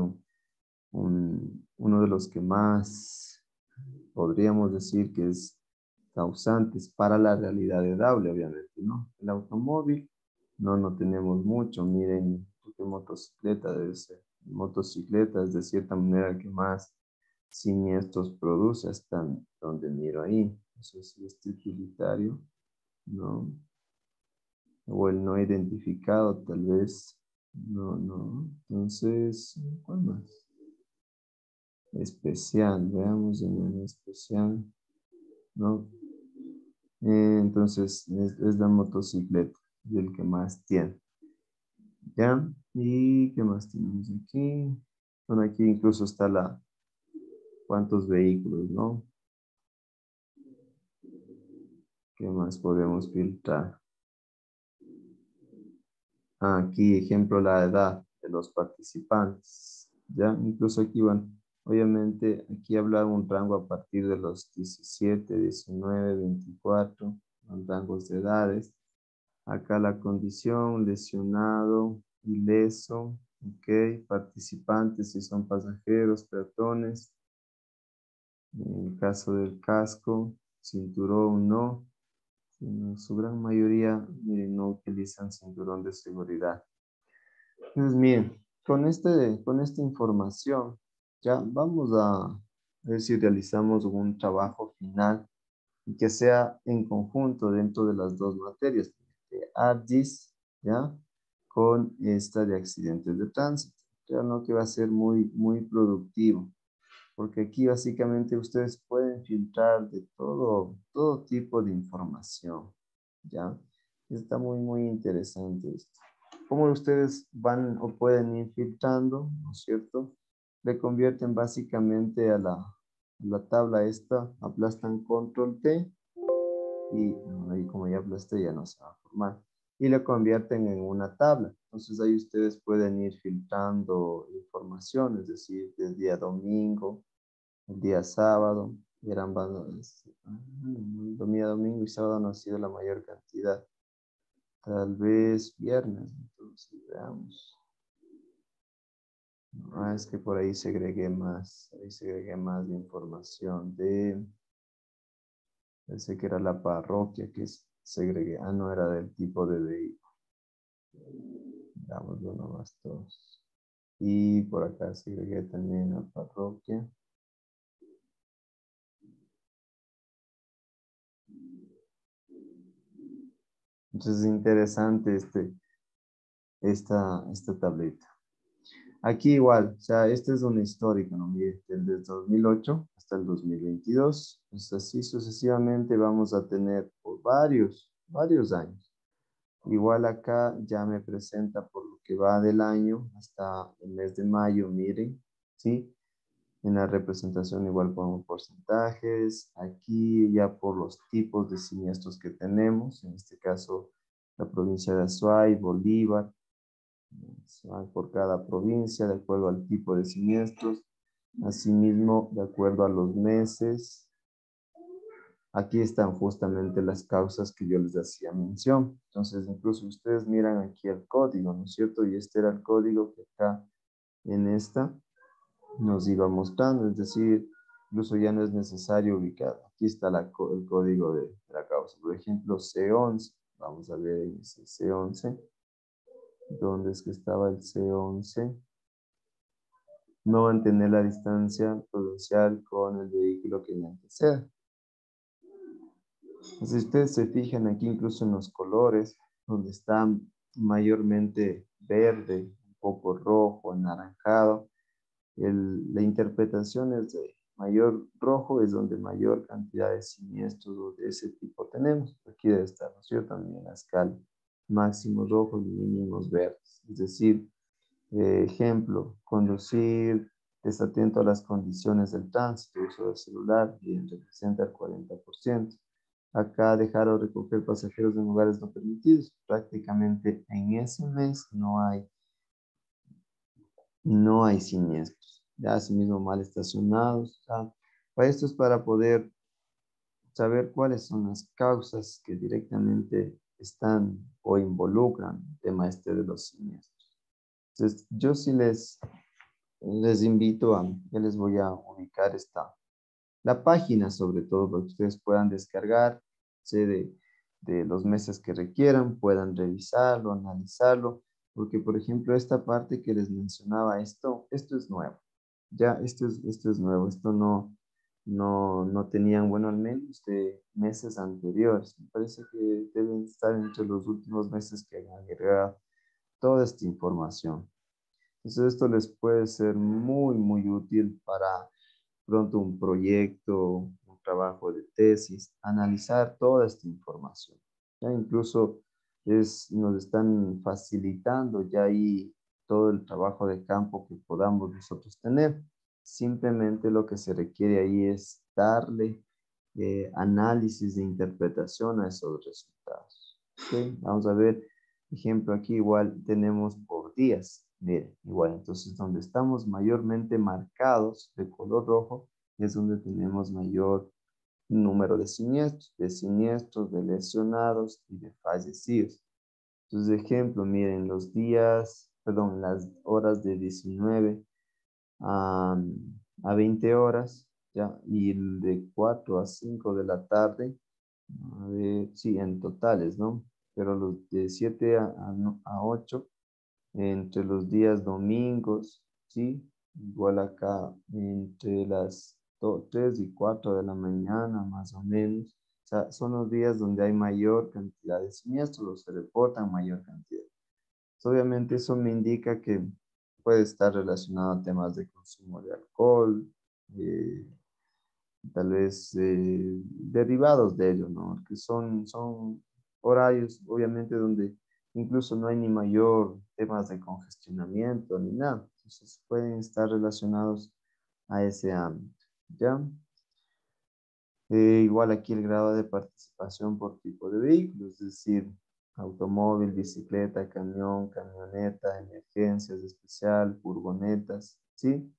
uno de los que más podríamos decir que es causantes para la realidad de Daule, obviamente, ¿no? El automóvil, no tenemos mucho. Miren, qué motocicleta debe ser. Motocicleta es de cierta manera el que más siniestros produce, hasta donde miro ahí. No sé si es utilitario, ¿no? O el no identificado, tal vez. No. Entonces, ¿cuál más? Especial, veamos en el especial, ¿no? Entonces, es la motocicleta, es el que más tiene. ¿Ya? ¿Y qué más tenemos aquí? Bueno, aquí incluso está cuántos vehículos, ¿no? ¿Qué más podemos filtrar? Aquí, ejemplo, la edad de los participantes. ¿Ya? Incluso aquí, bueno, obviamente, aquí habla un rango a partir de los 17, 19, 24, los rangos de edades. Acá la condición, lesionado, ileso, ok, participantes si son pasajeros, peatones. En el caso del casco, cinturón no. En su gran mayoría, miren, no utilizan cinturón de seguridad. Entonces, miren, con esta información, ya vamos a ver si realizamos un trabajo final y que sea en conjunto dentro de las dos materias, de ARGIS, ¿ya? Con esta de accidentes de tránsito. Ya no que va a ser muy productivo, porque aquí básicamente ustedes pueden filtrar de todo tipo de información, ¿ya? Está muy interesante esto. Cómo ustedes van o pueden ir filtrando, ¿no es cierto? Le convierten básicamente a la tabla esta, aplastan control T y bueno, ahí como ya aplasté ya no se va a formar. Y lo convierten en una tabla. Entonces ahí ustedes pueden ir filtrando información, es decir, del día domingo, el día sábado, domingo y sábado no ha sido la mayor cantidad. Tal vez viernes, entonces veamos. Es que por ahí segregué más de información pensé que era la parroquia que segregué. No era del tipo de vehículo. Veamos uno más dos. Y por acá segregué también la parroquia. Entonces es interesante esta tableta. Aquí igual, o sea, este es una histórica, ¿no? Mire, desde el 2008 hasta el 2022. Pues así sucesivamente vamos a tener por varios años. Igual acá ya me presenta por lo que va del año hasta el mes de mayo, miren, ¿sí? En la representación igual pongo porcentajes, aquí ya por los tipos de siniestros que tenemos, en este caso la provincia de Azuay, Bolívar, se van por cada provincia de acuerdo al tipo de siniestros, asimismo de acuerdo a los meses. Aquí están justamente las causas que yo les hacía mención. Entonces, incluso ustedes miran aquí el código, ¿no es cierto? Y este era el código que acá en esta nos iba mostrando, es decir, incluso ya no es necesario ubicar. Aquí está el código de la causa. Por ejemplo, C11. Vamos a ver en ese C11. ¿Dónde es que estaba el C11? No mantener la distancia prudencial con el vehículo que le anteceda. Si ustedes se fijan aquí incluso en los colores, donde están mayormente verde, un poco rojo, anaranjado, la interpretación es de mayor rojo, es donde mayor cantidad de siniestros de ese tipo tenemos. Aquí debe estar, ¿no es cierto? También la escala, máximos rojos y mínimos verdes. Es decir, ejemplo, conducir desatento a las condiciones del tránsito, uso del celular, bien, representa el 40%. Acá dejar o recoger pasajeros en lugares no permitidos. Prácticamente en ese mes no hay siniestros. Ya asimismo mal estacionados. Esto es para poder saber cuáles son las causas que directamente están o involucran el tema este de los siniestros. Entonces, yo sí les invito ya les voy a ubicar la página sobre todo para que ustedes puedan descargar de los meses que requieran, puedan revisarlo, analizarlo, porque por ejemplo esta parte que les mencionaba, esto es nuevo, ya esto es nuevo, esto no tenían, bueno, al menos de meses anteriores, me parece que deben estar entre los últimos meses que han agregado toda esta información. Entonces esto les puede ser muy, muy útil para pronto un proyecto, un trabajo de tesis, analizar toda esta información. Ya incluso nos están facilitando ya ahí todo el trabajo de campo que podamos nosotros tener. Simplemente lo que se requiere ahí es darle análisis de interpretación a esos resultados. ¿Okay? Vamos a ver, ejemplo, aquí igual tenemos por días. Miren, igual, entonces donde estamos mayormente marcados de color rojo es donde tenemos mayor número de siniestros, de lesionados y de fallecidos. Entonces, ejemplo, miren, las horas de 19 a 20 horas, ¿ya? Y el de 4 a 5 de la tarde, a ver, sí, en totales, ¿no? Pero los de 7 a 8 entre los días domingos, ¿sí? Igual acá entre las 3 y 4 de la mañana, más o menos. O sea, son los días donde hay mayor cantidad de siniestros, o se reportan mayor cantidad. Entonces, obviamente eso me indica que puede estar relacionado a temas de consumo de alcohol, tal vez derivados de ello, ¿no? Que son horarios, obviamente, donde incluso no hay ni mayor temas de congestionamiento ni nada. Entonces pueden estar relacionados a ese ámbito, ¿ya? Igual aquí el grado de participación por tipo de vehículo, es decir, automóvil, bicicleta, camión, camioneta, emergencias especial, furgonetas, ¿sí?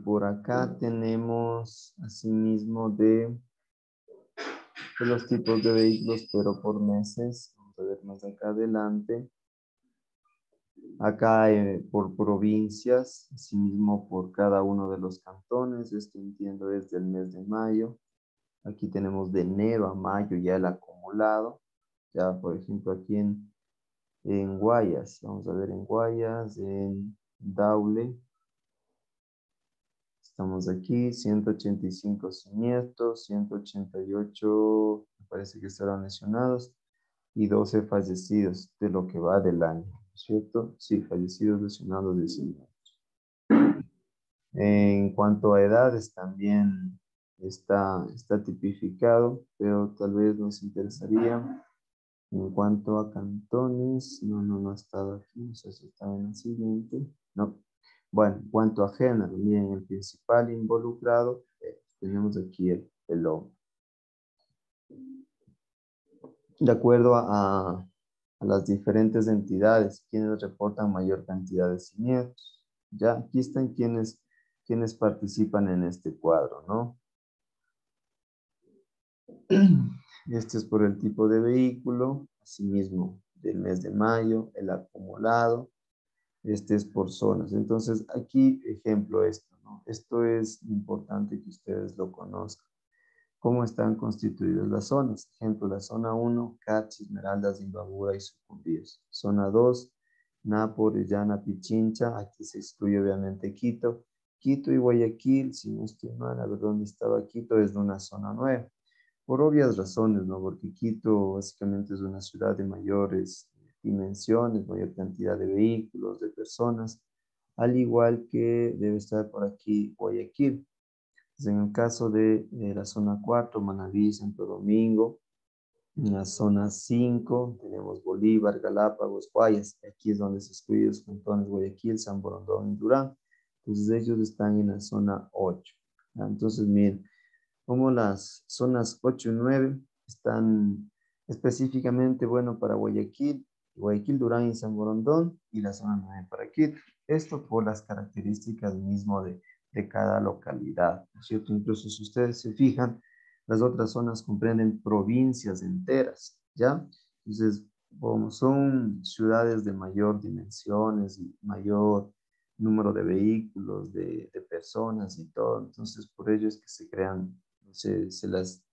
Por acá tenemos asimismo de los tipos de vehículos, pero por meses. Vamos a ver más acá adelante. Acá por provincias, asimismo por cada uno de los cantones. Esto entiendo es del mes de mayo. Aquí tenemos de enero a mayo ya el acumulado. Ya, por ejemplo, aquí en Guayas. Vamos a ver en Guayas, en Daule. Estamos aquí, 185 siniestros, 188 me parece que estarán lesionados y 12 fallecidos de lo que va del año, ¿no es ¿cierto? Sí, fallecidos, lesionados, designados. En cuanto a edades, también está tipificado, pero tal vez nos interesaría. En cuanto a cantones, no ha estado aquí, no sé si está en el siguiente. No. Bueno, en cuanto a género, miren, el principal involucrado, tenemos aquí el hombre. De acuerdo a las diferentes entidades, quienes reportan mayor cantidad de siniestros. Ya aquí están quienes participan en este cuadro, ¿no? Este es por el tipo de vehículo, asimismo del mes de mayo, el acumulado. Este es por zonas. Entonces, aquí, ejemplo esto, ¿no? Esto es importante que ustedes lo conozcan. ¿Cómo están constituidas las zonas? Ejemplo, la zona 1, Cachi, Esmeraldas, Imbabura y Sucumbíos. Zona 2, Napo, Orellana, Pichincha. Aquí se excluye obviamente Quito. Quito y Guayaquil, si no estoy mal, a ver dónde estaba Quito, es de una zona 9. Por obvias razones, ¿no? Porque Quito básicamente es una ciudad de mayores dimensiones, mayor cantidad de vehículos, de personas, al igual que debe estar por aquí Guayaquil. Entonces, en el caso de la zona 4, Manabí, Santo Domingo. En la zona 5 tenemos Bolívar, Galápagos, Guayas. Aquí es donde se excluyen los cantones Guayaquil, San Borondón y Durán. Entonces ellos están en la zona 8. Entonces miren, como las zonas 8 y 9 están específicamente, bueno, para Guayaquil, Durán y San Borondón, y la zona 9 para Quito. Esto por las características mismo de cada localidad, ¿no es cierto? Incluso si ustedes se fijan, las otras zonas comprenden provincias enteras, ¿ya? Entonces, como son ciudades de mayor dimensiones y mayor número de vehículos, de personas y todo, entonces por ello es que se crean, se las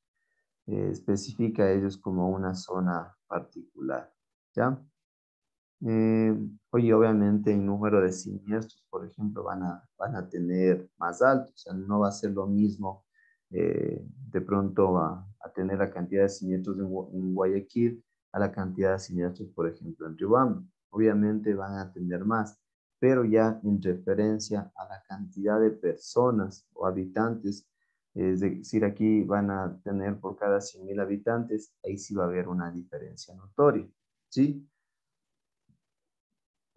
especifica a ellos como una zona particular, ¿ya? Oye, obviamente en número de siniestros, por ejemplo, van a tener más alto, o sea, no va a ser lo mismo de pronto a tener la cantidad de siniestros en Guayaquil a la cantidad de siniestros, por ejemplo, en Riobamba. Obviamente van a tener más, pero ya en referencia a la cantidad de personas o habitantes, es decir, aquí van a tener por cada 100.000 habitantes, ahí sí va a haber una diferencia notoria, ¿sí?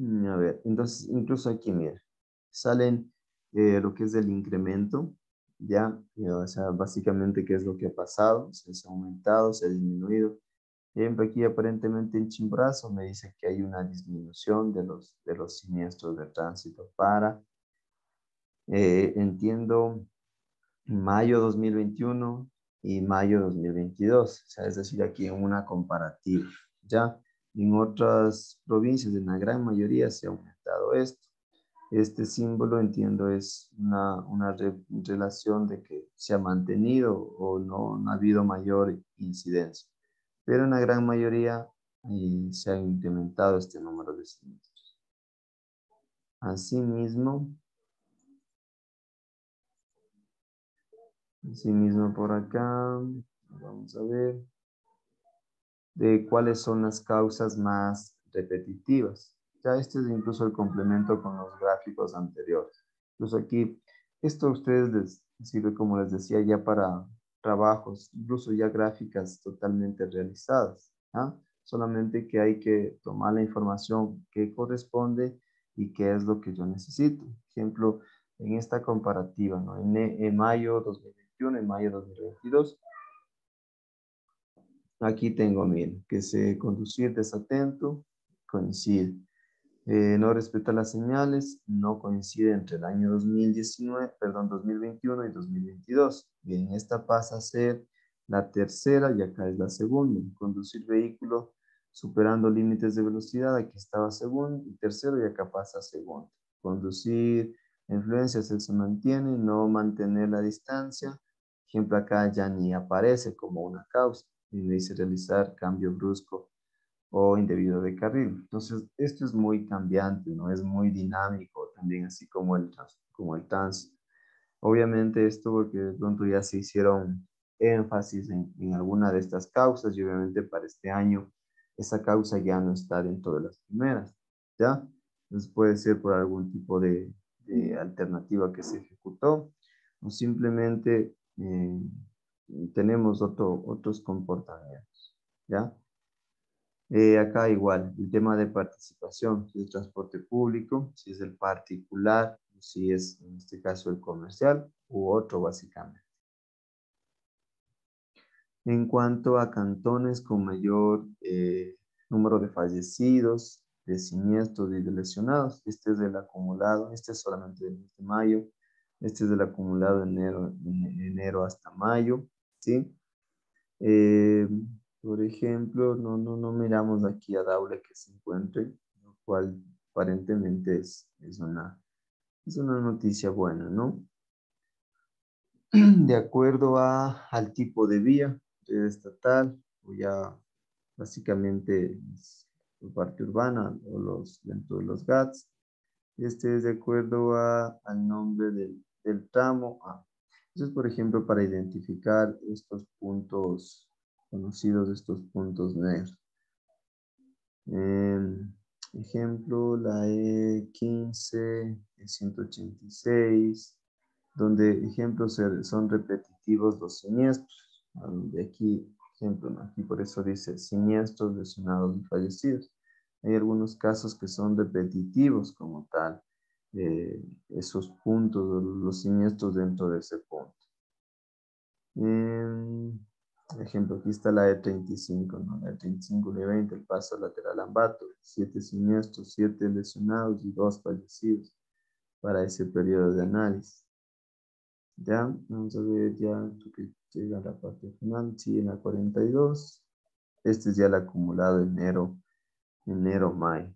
A ver, entonces incluso aquí, mira, salen lo que es el incremento, ya, o sea, básicamente qué es lo que ha pasado, se ha aumentado, se ha disminuido. Ejemplo, aquí aparentemente en Chimborazo me dice que hay una disminución de los siniestros de tránsito para, entiendo, mayo 2021 y mayo 2022, o sea, es decir, aquí en una comparativa, ¿ya? En otras provincias, en la gran mayoría, se ha aumentado esto. Este símbolo, entiendo, es una relación de que se ha mantenido o no ha habido mayor incidencia. Pero en la gran mayoría se ha incrementado este número de siniestros. Asimismo, por acá, vamos a ver de cuáles son las causas más repetitivas. Ya este es incluso el complemento con los gráficos anteriores. Incluso aquí, esto a ustedes les sirve, como les decía, ya para trabajos, incluso ya gráficas totalmente realizadas. ¿Ah? Solamente que hay que tomar la información que corresponde y qué es lo que yo necesito. Ejemplo, en esta comparativa, ¿no? En mayo 2021, en mayo 2022, aquí tengo, miren, que se conducir desatento, coincide. No respeta las señales, no coincide entre el año 2021 y 2022. Bien, esta pasa a ser la tercera y acá es la segunda. Conducir vehículo superando límites de velocidad, aquí estaba segundo y tercero y acá pasa a segundo. Conducir influencias, él se mantiene, no mantener la distancia. Ejemplo, acá ya ni aparece como una causa y me dice realizar cambio brusco o indebido de carril. Entonces, esto es muy cambiante, ¿no? Es muy dinámico también, así como el tránsito. Obviamente esto porque de pronto ya se hicieron énfasis en alguna de estas causas y obviamente para este año esa causa ya no está dentro de las primeras. ¿ya? Entonces puede ser por algún tipo de alternativa que se ejecutó o simplemente tenemos otros comportamientos, ¿ya? Acá igual, el tema de participación, si es transporte público, si es el particular, si es en este caso el comercial u otro básicamente. En cuanto a cantones con mayor número de fallecidos, de siniestros y de lesionados, este es el acumulado, este es solamente del mes de mayo, este es el acumulado de enero hasta mayo, ¿sí? Por ejemplo, no miramos aquí a Daule que se encuentre, lo cual aparentemente es una noticia buena, ¿no? De acuerdo al tipo de vía, red estatal, o ya básicamente es la parte urbana o dentro de los GATS. Este es de acuerdo al nombre del tramo A. Entonces, por ejemplo, para identificar estos puntos conocidos, estos puntos negros. Ejemplo, la E15, E186, donde ejemplos son repetitivos los siniestros. De aquí, ejemplo, ¿no? Aquí por eso dice siniestros, lesionados y fallecidos. Hay algunos casos que son repetitivos como tal, esos puntos, los siniestros dentro de ese punto. Ejemplo, aquí está la E35, ¿no? La E35 de 20, el paso lateral Ambato, 7 siniestros, 7 lesionados y 2 fallecidos para ese periodo de análisis. Ya, vamos a ver ya que llega a la parte final, sí, en la 42. Este es ya el acumulado enero-mayo.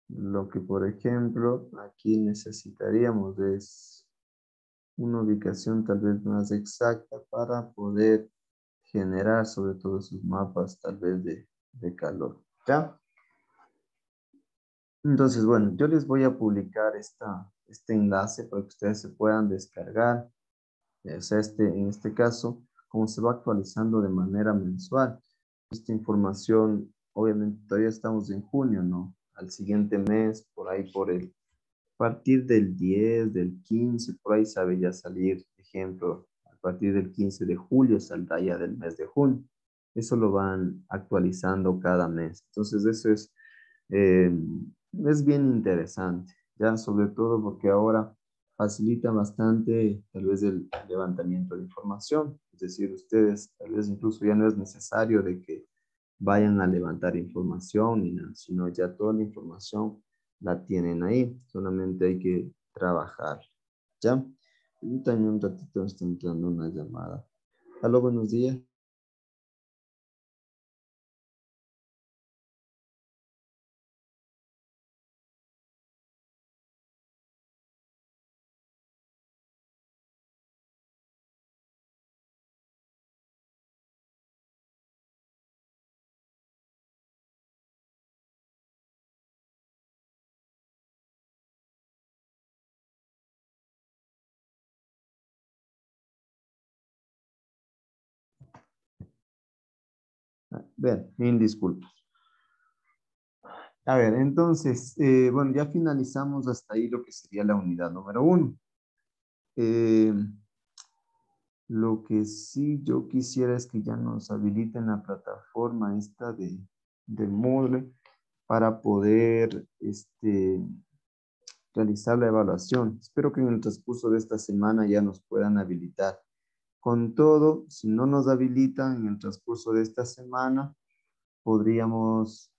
Lo que, por ejemplo, aquí necesitaríamos es una ubicación tal vez más exacta para poder generar sobre todo esos mapas tal vez de calor. ¿Ya? Entonces, bueno, yo les voy a publicar este enlace para que ustedes se puedan descargar. O sea, en este caso, como se va actualizando de manera mensual. Esta información, obviamente todavía estamos en junio, ¿no? Al siguiente mes, por ahí a partir del 10, del 15, por ahí sabe ya salir, ejemplo, a partir del 15 de julio saldrá ya del mes de junio. Eso lo van actualizando cada mes. Entonces eso es bien interesante, ya sobre todo porque ahora facilita bastante tal vez el levantamiento de información. Es decir, ustedes tal vez incluso ya no es necesario de que vayan a levantar información ni nada, sino ya toda la información la tienen ahí, solamente hay que trabajar, ¿ya? Y también un ratito me está entrando una llamada. Aló, buenos días. Bien, mil disculpas. A ver, entonces, bueno, ya finalizamos hasta ahí lo que sería la unidad número 1. Lo que sí yo quisiera es que ya nos habiliten la plataforma esta de Moodle para poder realizar la evaluación. Espero que en el transcurso de esta semana ya nos puedan habilitar. Con todo, si no nos habilitan en el transcurso de esta semana, podríamos,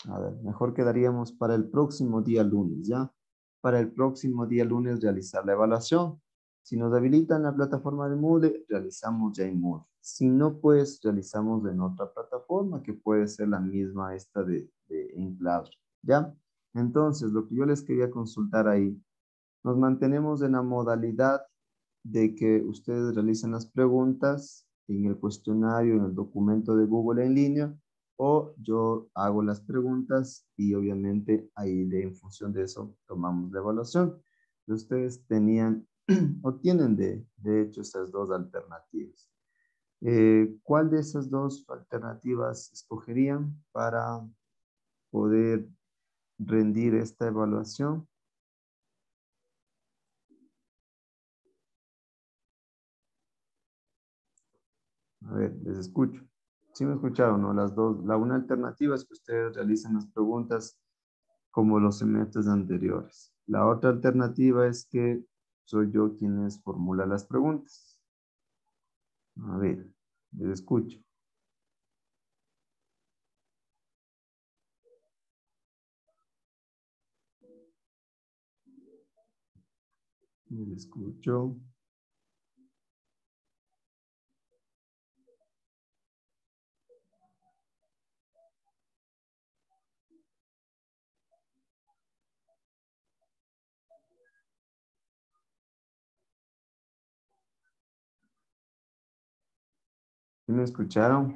a ver, mejor quedaríamos para el próximo día lunes, ¿ya? Para el próximo día lunes realizar la evaluación. Si nos habilitan la plataforma de Moodle, realizamos ya en Moodle. Si no, pues realizamos en otra plataforma que puede ser la misma esta de Enclave, ¿ya? Entonces, lo que yo les quería consultar ahí, nos mantenemos en la modalidad de que ustedes realicen las preguntas en el cuestionario, en el documento de Google en línea, o yo hago las preguntas y obviamente ahí en función de eso tomamos la evaluación. Ustedes tenían o tienen de hecho estas dos alternativas. ¿Cuál de esas dos alternativas escogerían para poder rendir esta evaluación? A ver, les escucho. ¿Sí me escucharon, no? Las dos. La una alternativa es que ustedes realicen las preguntas como los semestres anteriores. La otra alternativa es que soy yo quien les formula las preguntas. A ver, les escucho. Les escucho. ¿Sí me escucharon?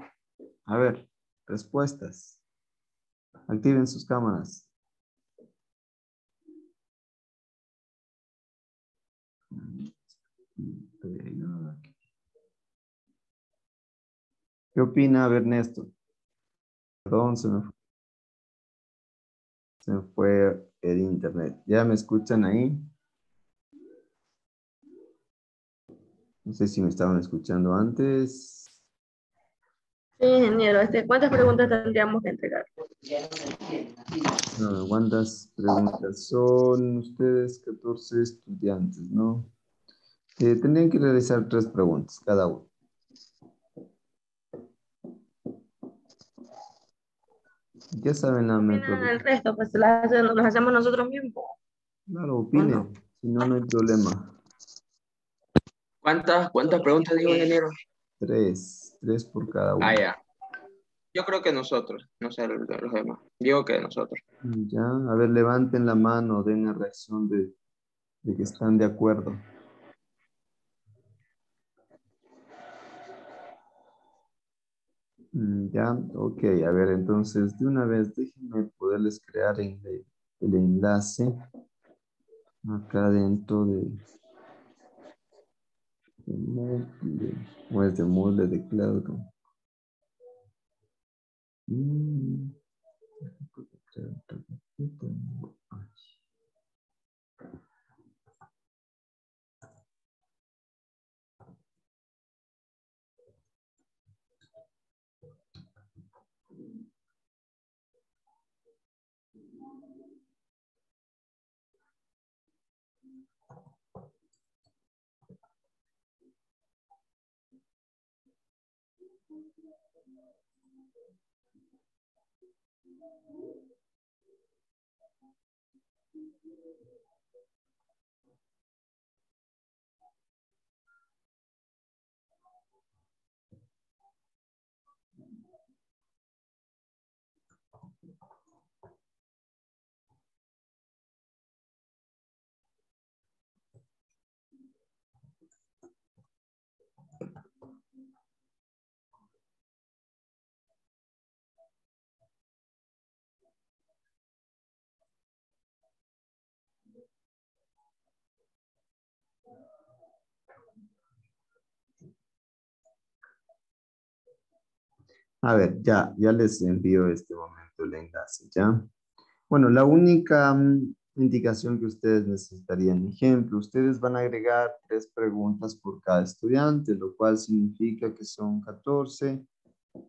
A ver, respuestas. Activen sus cámaras. ¿Qué opina Ernesto? Perdón, se me fue el internet. ¿Ya me escuchan ahí? No sé si me estaban escuchando antes. Sí, ingeniero, ¿cuántas preguntas tendríamos que entregar? No, ¿cuántas preguntas son ustedes? 14 estudiantes, ¿no? Tendrían que realizar 3 preguntas cada uno. Ya saben la ¿Qué opinan metodología. el resto? Pues los hacemos nosotros mismos. Claro, ¿O no? opinen. Si no, no hay problema. ¿Cuántas preguntas dijo ingeniero? 3 por cada uno. Ah, ya. Yo creo que nosotros, no sé los demás. Digo que nosotros. Ya, a ver, levanten la mano, den la reacción de que están de acuerdo. Ya, ok, a ver, entonces de una vez déjenme poderles crear el enlace acá dentro de Moodle, o es de Moodle de Cloud. A ver, ya les envío este momento el enlace, ¿ya? Bueno, la única indicación que ustedes necesitarían, ejemplo, ustedes van a agregar 3 preguntas por cada estudiante, lo cual significa que son 14,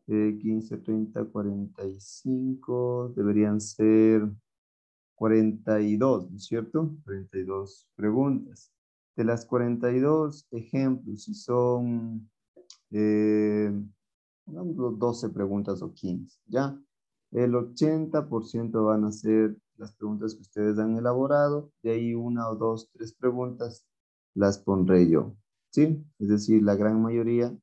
15, 30, 45, deberían ser 42, ¿no es cierto? 42 preguntas. De las 42 ejemplos, si son pongamos 12 preguntas o 15, ¿ya? El 80% van a ser las preguntas que ustedes han elaborado, de ahí 1 o 2, 3 preguntas las pondré yo, ¿sí? Es decir, la gran mayoría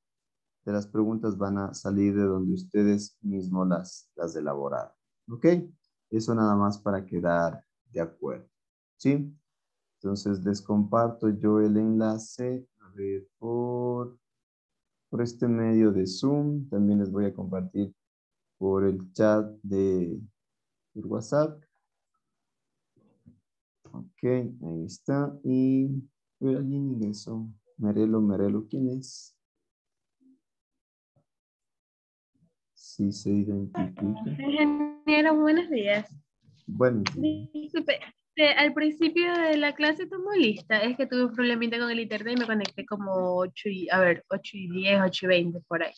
de las preguntas van a salir de donde ustedes mismos las elaboraron, ¿ok? Eso nada más para quedar de acuerdo, ¿sí? Entonces les comparto yo el enlace, a ver, por este medio de Zoom. También les voy a compartir por el chat de WhatsApp. Ok, ahí está. Y a ver, alguien ingresó. Merelo, ¿quién es? si se identifica. Ingeniero, buenos días. Bueno, Disculpe, al principio de la clase tomó lista. Es que tuve un problemita con el internet y me conecté como 8 y 10, 8 y 20 por ahí.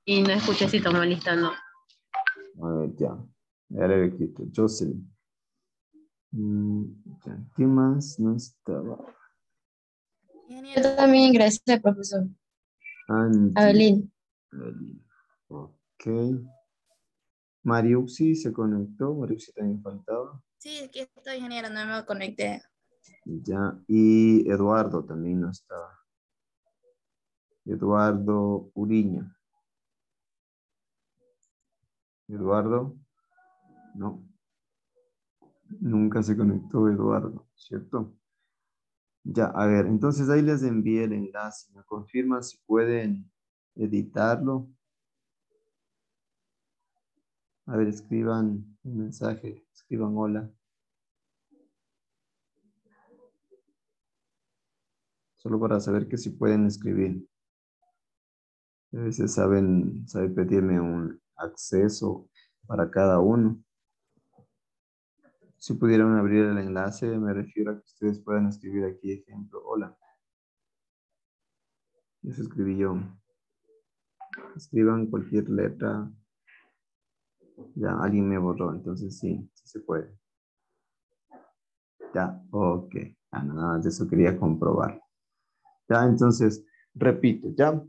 Y no escuché si tomó lista o no. a ver, ya. Ya le quito. Jocelyn. Ya, ¿qué más no estaba? Ingeniero también, gracias, profesor. Angie. Abelín. Abelín. Ok. Mariuxi se conectó. Mariuxi también faltaba. Sí, aquí estoy, ingeniero, no me conecté. Ya. Y Eduardo también no estaba. Eduardo Uriño. Eduardo. No. Nunca se conectó Eduardo, ¿cierto? Ya, a ver, entonces ahí les envié el enlace. ¿Me confirman si pueden editarlo? A ver, escriban un mensaje, escriban hola. Solo para saber que si pueden escribir. A veces saben pedirme un acceso para cada uno. Si pudieran abrir el enlace, me refiero a que ustedes puedan escribir aquí, ejemplo, hola. Eso escribí yo. Escriban cualquier letra. Ya, alguien me borró, entonces sí, sí se puede. Ya, ok. Ah, no, nada de eso quería comprobar. Ya, entonces, repito, ya.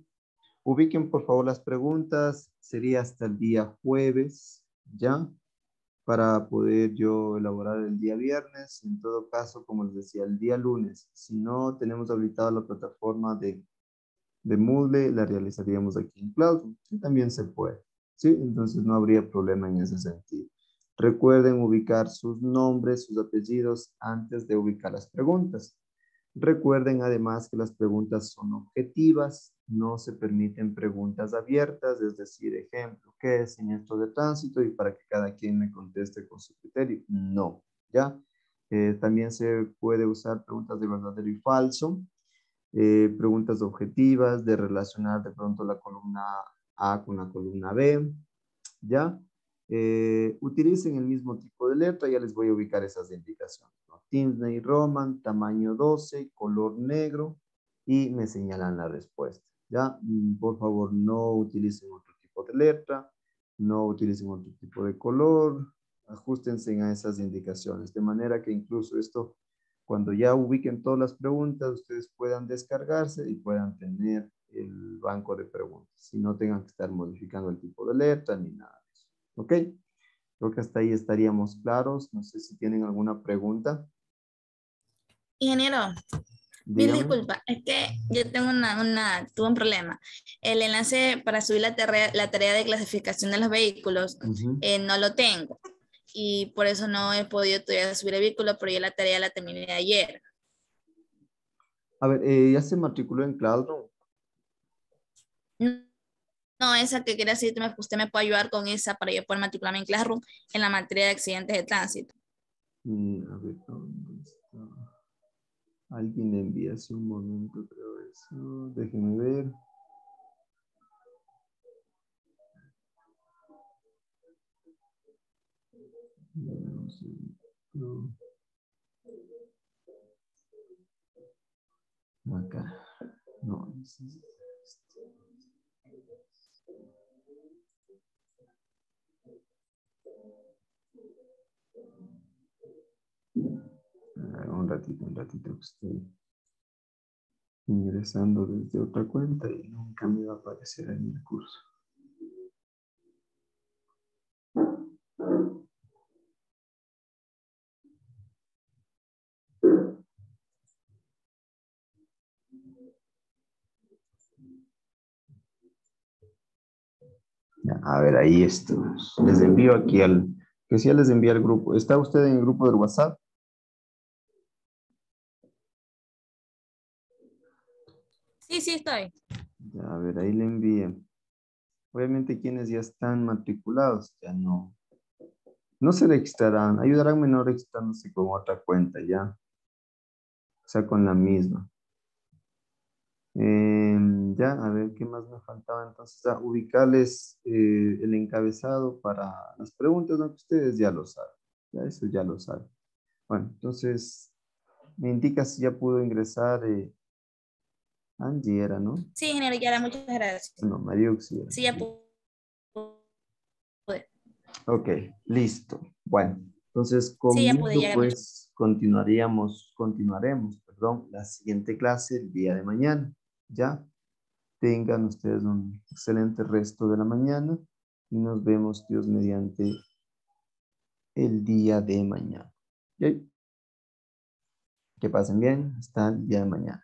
Ubiquen por favor las preguntas. Sería hasta el día jueves, ya. Para poder yo elaborar el día viernes. En todo caso, como les decía, el día lunes. Si no tenemos habilitada la plataforma de Moodle, la realizaríamos aquí en Classroom. Sí, también se puede. ¿Sí? Entonces no habría problema en ese sentido. Recuerden ubicar sus nombres, sus apellidos antes de ubicar las preguntas. Recuerden además que las preguntas son objetivas, no se permiten preguntas abiertas, es decir, ejemplo, ¿qué es siniestro de tránsito? Y para que cada quien me conteste con su criterio. No, ¿ya? También se puede usar preguntas de verdadero y falso, preguntas objetivas, de relacionar de pronto la columna A con la columna B, ¿ya? Utilicen el mismo tipo de letra, ya les voy a ubicar esas indicaciones, ¿no? Tinsney Roman, tamaño 12, color negro, y me señalan la respuesta, ¿ya? Por favor, no utilicen otro tipo de letra, no utilicen otro tipo de color, ajustense a esas indicaciones, de manera que incluso esto, cuando ya ubiquen todas las preguntas, ustedes puedan descargarse y puedan tener el banco de preguntas, y no tengan que estar modificando el tipo de letra ni nada. ¿Ok? Creo que hasta ahí estaríamos claros. No sé si tienen alguna pregunta. Ingeniero, mil Dígame. disculpas, es que yo tengo tuve un problema. El enlace para subir la tarea de clasificación de los vehículos no lo tengo. Y por eso no he podido todavía subir el vehículo, pero yo la tarea la terminé ayer. A ver, ¿ya se matriculó en Classroom? No, esa que quería decir, usted me puede ayudar con esa para yo poder matricularme en Classroom en la materia de accidentes de tránsito. A ver, ¿dónde está? Alguien le envía hace un momento, creo eso. Déjenme ver. No. Acá. No. Un ratito que estoy ingresando desde otra cuenta y nunca me va a aparecer en el curso. Ya, a ver, ahí estamos. Les envío aquí que sí les envié al grupo. ¿Está usted en el grupo del WhatsApp? Sí, sí estoy. Ya, a ver, ahí le envié. Obviamente quienes ya están matriculados ya no se registrarán. Ayudarán menor registrándose con otra cuenta ya. O sea, con la misma. Ya, a ver, ¿qué más me faltaba? Entonces, ubicarles el encabezado para las preguntas, ¿no? Que ustedes ya lo saben. Ya eso ya lo saben. Bueno, entonces, me indica si ya pudo ingresar Angie era, ¿no? Sí, ingeniero Yara, muchas gracias. No, Mariuxi era. Sí, ya pude. Ok, listo. Bueno, entonces con Sí, ya esto pude, ya. pues continuaremos, perdón, la siguiente clase el día de mañana. Ya tengan ustedes un excelente resto de la mañana y nos vemos, Dios mediante, el día de mañana. ¿Ok? Que pasen bien, hasta el día de mañana.